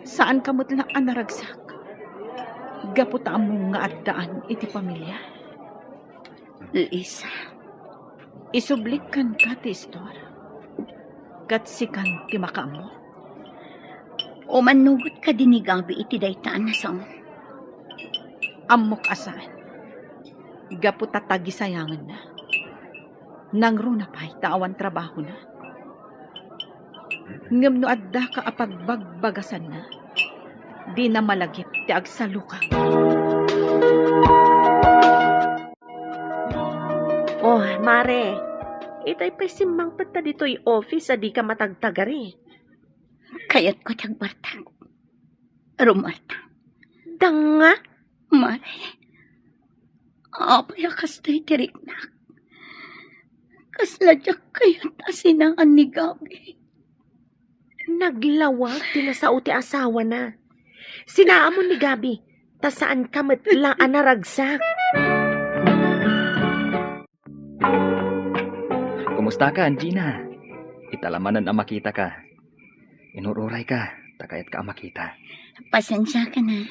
Saan ka mo't lang anaragsak? Gaputa mo nga addaan iti pamilya. Lisa. Isublikan ka ti istor. Katsikan ti makaamo. O manugot ka din ni Gabi iti daytaan na saan. Amok asan. Gapu tatagi sayangan na. Nangro na pa'y taawan trabaho na. Ngam no adda ka apagbagbagassan na. Di na malagip ti agsalukang. Oh, mare. Itay pa simmang pata dito'y office adi ka matagtagari. Kayat ko tagbartag. Rumarta. Danga? Mare. Apaya kastoy tiriknak. Kasladyak kayat asinaan ni Gabi. Naglawag tinasao ti asawa na. Sinaamon ni Gabi, ta saan ka matlaan na ragsak. Kumusta ka, Angina? Italamanan ang makita ka. Inururay ka, takayat ka ang makita. Pasensya ka na.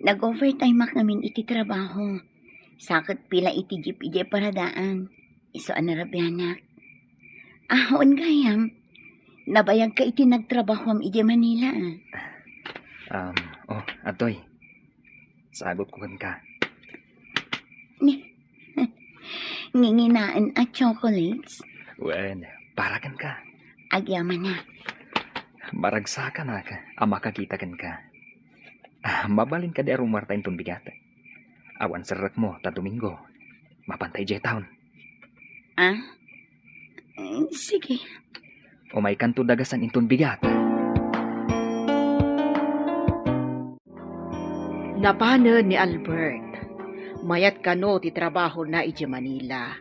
Nag-overtime mak namin iti trabaho. Sakit pila iti jeep ije paradaan. Iso anarabyanak. Ahon gayam. Nabayag ka iti nagtrabaho am ije Manila. Atoy. Sagot ko ka. Nginginaan at chocolates. Wen, parakan ka. Agyaman na. Maragsakan na ka, ang makakita ka. Mabalin ka di arumarta intong bigat. Awan serak mo, ta Domingo. Mapantay J-Town. Sige. O may kanto dagasan intong bigat. Napana ni Albert. Mayat kano ti trabaho na ije Manila.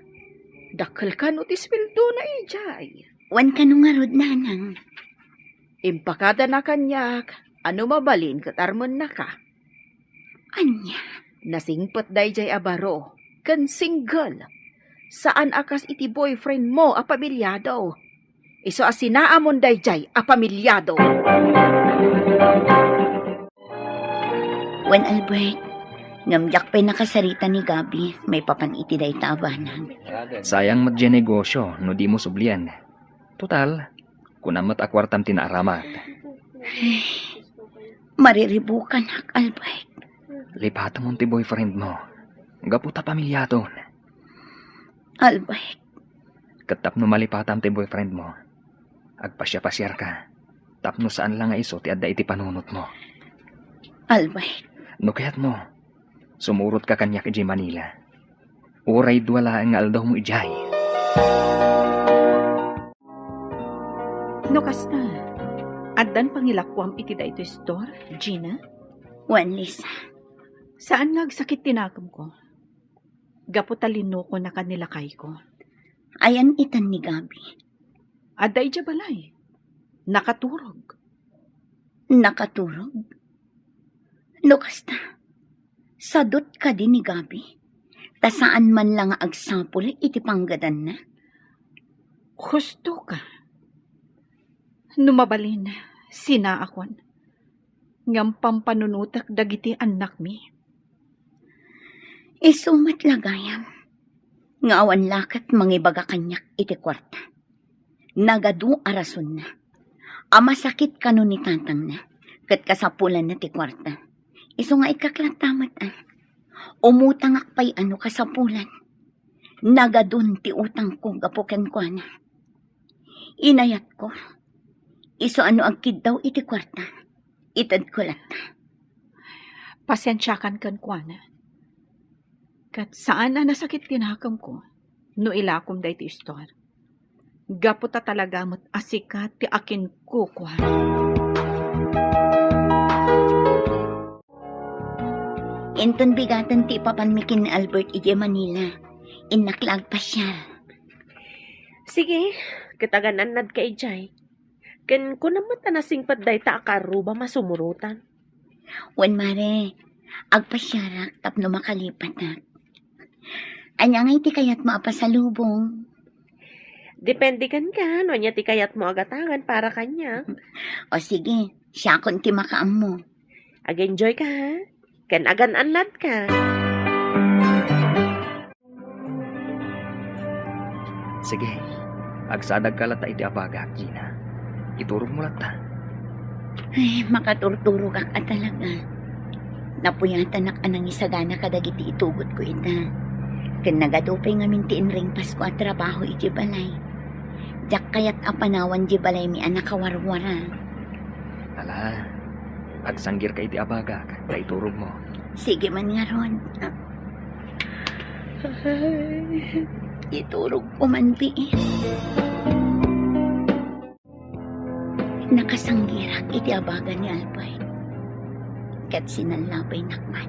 Dakal kano ti sweldo na ijay. Wan ka nung arod nanang. Impakada na kanyak. Ano mabalin katarmon na ka? Anya? Nasingpot dayjay abaro. Kan single. Saan akas iti boyfriend mo a pamilyado? Iso asinaamon dayjay a pamilyado. Wan Albert, ngamyak pa'y nakasarita ni Gabi, may papaniti day taabanan. Sayang mat dyan negosyo, no di mo sublian. Total, kunamat akwartam tinaaramat. Mariribukan hak Albert. Lipata mo ti boyfriend mo. Gaputa pamilyado. Albert. Katap no malipatam ti boyfriend mo. Agpasya-pasyar ka. Tapno saan lang nga iso ti adda iti panunot mo. Albert. No kaya't mo, sumurot ka kanyak iji Manila. Uray duwala ang aldaw mo ijay. No kasta, addan pangilakwam iti da ito store, Gina? Wan Lisa. Saan nagsakit tinakam ko? Gaputalino ko na kanilakay ko. Ayan itan ni Gabi. Aday dya balay. Nakaturog. Nakaturog? No kasta, sadot ka din ni Gabi. Ta saan man lang agsapul iti panggadan na. Husto ka. Numabalin, sinaakwan. Ngam pampanunutak dagiti anak mi. Isumat lagayam. Ngawan lakat mangibaga kanyak iti kwarta. Nagadu arason na. Amasakit kanu ni tatang na. Kat kasapulan na ti kwarta. Iso nga ikaklatamat Umutang akpay ano kasapulan. Nagadun ti utang ko gapuken ko na. Inayat ko. Iso ano agkid daw iti kwarta. Itad ko lata. Pasensyakan kan kwa na. Kat saan na nasakit tinakam ko, no ilakom da iti store. Gaputa talaga mo't asikat ti akin kukwa. Inton bigatan ti papanmikin ni Albert ije Manila. Inaklag pa siya. Sige, kitaganan nad ka ijay. Ken ko naman tanasingpad day ta akaruba masumurutan. Wan mare, agpasyarak tapno makalipat na. Anya nga iti kayat mo apasalubong. Depende kan ka, no niya ti kayat mo agatangan para kanya. O sige, siya kon ti makaam mo. Ag-enjoy ka ha? Ken agan-anad ka. Sige, agsadag ka lata iti abaga, Gina. Iturog mo lata. Ay, makaturturog ak talaga. Napuyatan ak anang isagana kadagiti itugot ko ita. Ken nagadupay nga mintiin ring Pasko at trabaho iti balay. Jak kayat apanawan di balay mi anak kawarwara. Ala, agsanggir ka iti abagak, kay turog mo. Sige man nga ron. Ay, iturog ko man biin. Nakasanggirak iti abaga ni Albay. Kat sinalabay nakman.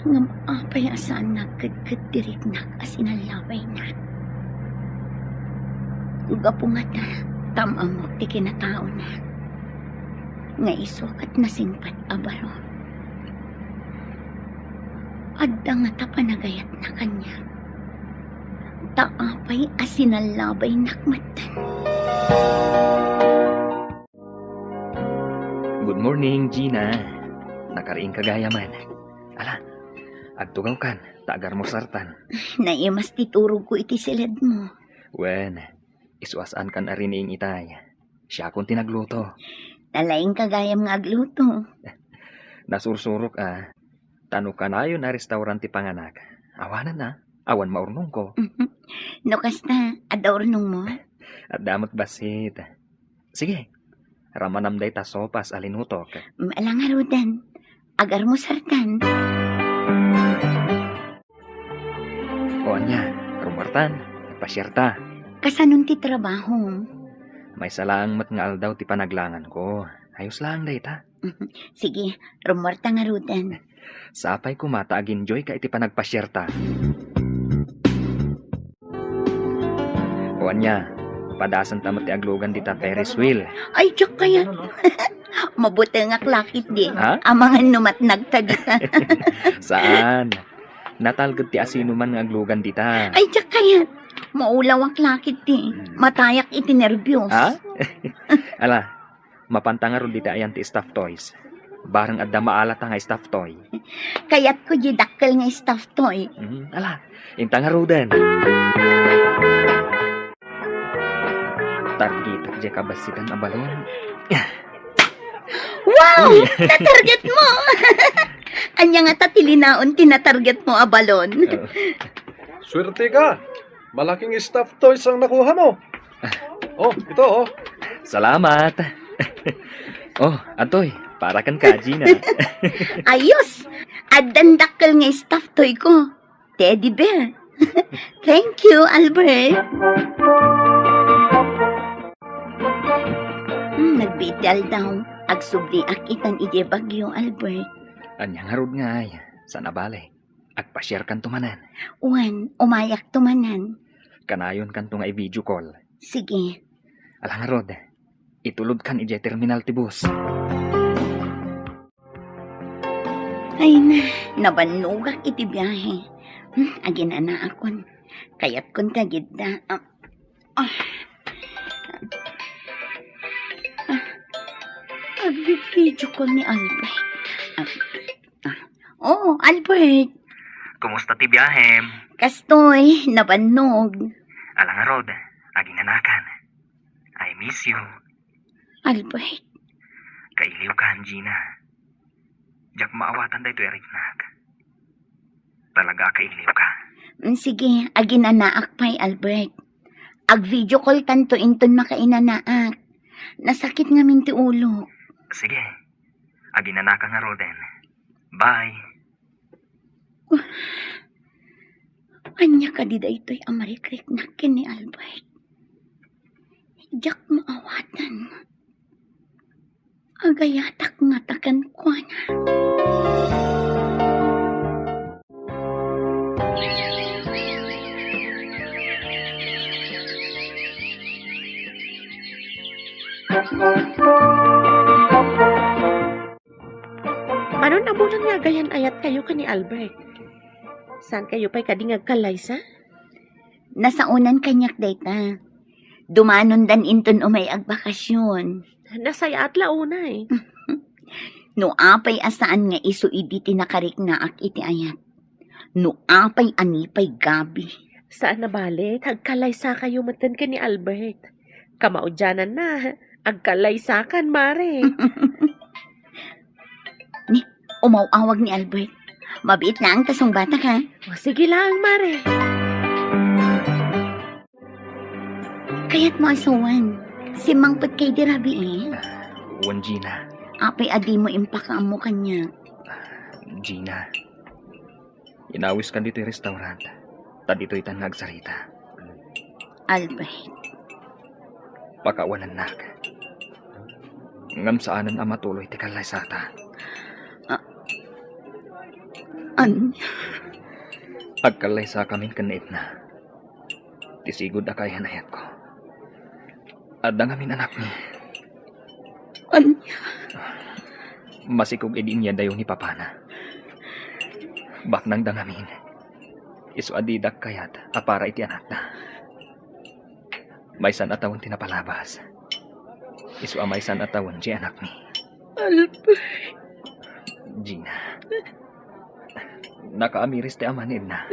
Ngam apay asaan nagkadkad dirig nak asinalabay na. Ugapungata, tamamok ti kinatao na. Nga isok at nasingpat abaro. Adda nga tapanagayat na kanya. Taapay asinalabay nakmatan. Good morning, Gina. Nakariing kagayaman. Ala, agtugaw kan, tagar mo sartan. Naimas titurog ko iti silid mo. Wen, isuasaan kan ariniing itay. Siya akong tinagluto. Nalaing kagayam nga agluto. Nasursurok Tano ka na yun na restaurant ti panganak. Awanan na, awan maurnong ko. No kasta, adaurnong mo? At damot basit. Sige, ramanamday ta sopas alinutok. Malang harudan, agar mo sartan. O anya, rumartan, pasyerta. Kasanong ti trabaho? May salang mat nga aldaw ti panaglangan ko. Ayos lang day ta. Sige, rumarta nga rudan. Sapay ko mata aginjoy ka iti panagpasyerta. O anya, padasan tamat ti aglogan dita Ferris wheel. Ay, tiyak kaya. Mabuti nga klakit di. Ha? Amangan numatnag tagita. Saan? Natalgad ti asino man nga aglogan dita. Ay, tiyak kaya. Maulaw ang klakit di. Matayak iti nervyos. Ha? Ala, mapantangar dita ayan ti stuffed toys. Barang adda maalata nga stuffed toy. Kaya't ko jidakkel nga stuffed toy. Ala, intang harudan. Target je kabasikan a balon. Wow! Natarget mo! Anya nga tatilinaon tinatarget mo a balon. Swerte ka. Malaking stuffed toys ang nakuha mo. Oh, ito oh. Salamat. Oh, atoy, para kan ka, Gina. Ayos! Adandakkel nga stuffed toy ko. Teddy bear. Thank you, Albert. Nagbital daw. Agsubli akitan ije bagyo, Albert. Anyang harod nga ay, sana bale. Agpa-share kan tumanan. Uwan, umayak tumanan. Kanayon kan tunga i-video call. Sige. Alang harod, itulod kan ije terminal ti bus. Ay na, nabanugak iti biyahe. Agin na akon. Kayat kon tagid na.Ag-video call ni Albert. Oh, Albert. Kumusta ti biyahem? Kastoy, nabanog. Alang arod, aginanakan. I miss you. Albert. Kailiw ka, Gina. Jak maawatan da ito eriknak. Talaga kailiw ka. Sige, aginanaak pa'y Albert. Ag-video call tanto inton makainanaak. Nasakit nga minti ulo. Sige, aginanaka nga roden. Bye. Anya ka di da ito'y amarikrik na kini Albert. Jak maawatan. Agayatak nga takan kwa na. Ano na mo nga gayan ayat kayo ka ni Albert? Saan kayo pa'y kadingag kalaysa? Nasa unan kanyak data. Dumanon dan inton umay agbakasyon. Nasaya at launa eh. No apay asaan nga iso iditi nakarik na ak iti ayat. No apay anipay gabi. Saan na bale? Tagkalaysa kayo matan ka ni Albert. Kamaudyanan na. Agkalaysakan, mare. Umawawag ni Albert. Mabiit lang tasong bata ka. O, sige lang, mare. Kaya't mo asawan. Si Mangpot kay Dirabi Wan, Gina. Apay adi mo impaka mo kanya. Gina. Inawis ka dito yung restaurant. Ta dito'y tan nagsarita. Albert. Pakawanan nak. Ngam saanan ang matuloy ti kalaysata. Agkalaysa kami kanit na. Tisigod na kaya nayat ko. Adda ngamin anak ni. Masikog edin niya dayo ni papana. Baknang dangamin. Isu adidak kayat apara iti anak na. May san atawon tinapalabas. Isu amay san atawon di anak ni. Albert. Gina. Nakaamiris ti amanin na.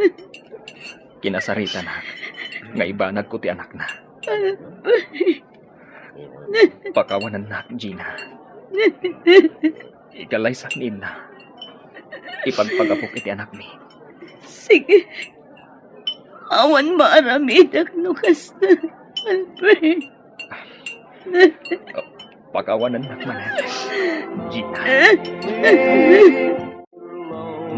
Kinasarita na. Nga ibanag ko ti anak na. Pakawanan na, Gina. Ikalay saknid na. Ipagpagapok iti anak mi. Sige. Awan maaramidak no kasta, Albert. Pakawanan na manan. Gina.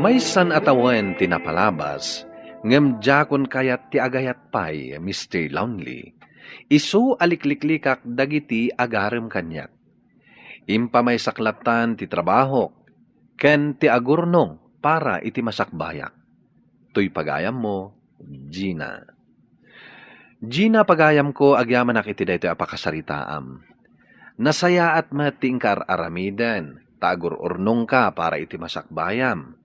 May san atawan tinapalabas, ngem jakon kayat ti agayat pay, Mr. Lonely. Isu alikliklikak dagiti agarem kanyak. Impa may saklatan ti trabaho, ken ti agurnong para iti masakbayak. Tuy pagayam mo, Gina. Gina pagayam ko agyaman iti dayto apakasaritaam. Nasaya at matingkar aramiden, tagur urnong ka para iti masakbayam.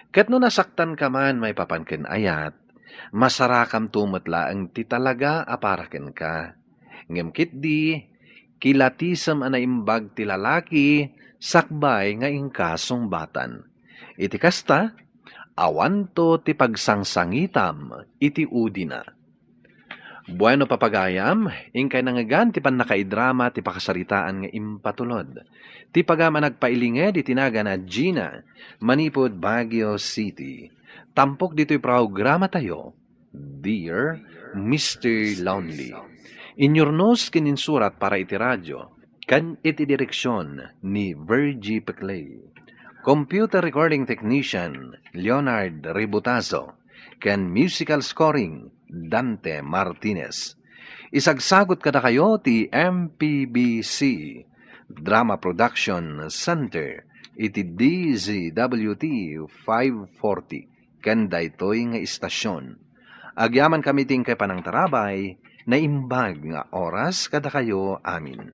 Ket no nasaktan ka man may papanken ayat, masarakam tumetla ang ti talaga aparaken ka. Ngem kit di, kilatisem anaimbag ti lalaki, sakbay nga ingkasong batan. Iti kasta, awanto ti pagsangsangitam, iti udina. Bueno papagayam, ingkay nangagan ti panakaidrama ti pakasaritaan nga impatulod. Ti pagama nagpailinge di tinaga na Gina, Manipod, Baguio City. Tampok dito'y programa tayo, Dear Mr. Lonely. Inyornos kininsurat para iti radyo, kan iti direksyon ni Virgie Peclay. Computer recording technician, Leonard Ributazo. Kan musical scoring, Dante Martinez. Isagsagot kada kayo ti MPBC Drama Production Center iti DZWT 540 ken daytoy nga istasyon. Agyaman kami ting kay panang tarabay na imbag nga oras kada kayo amin.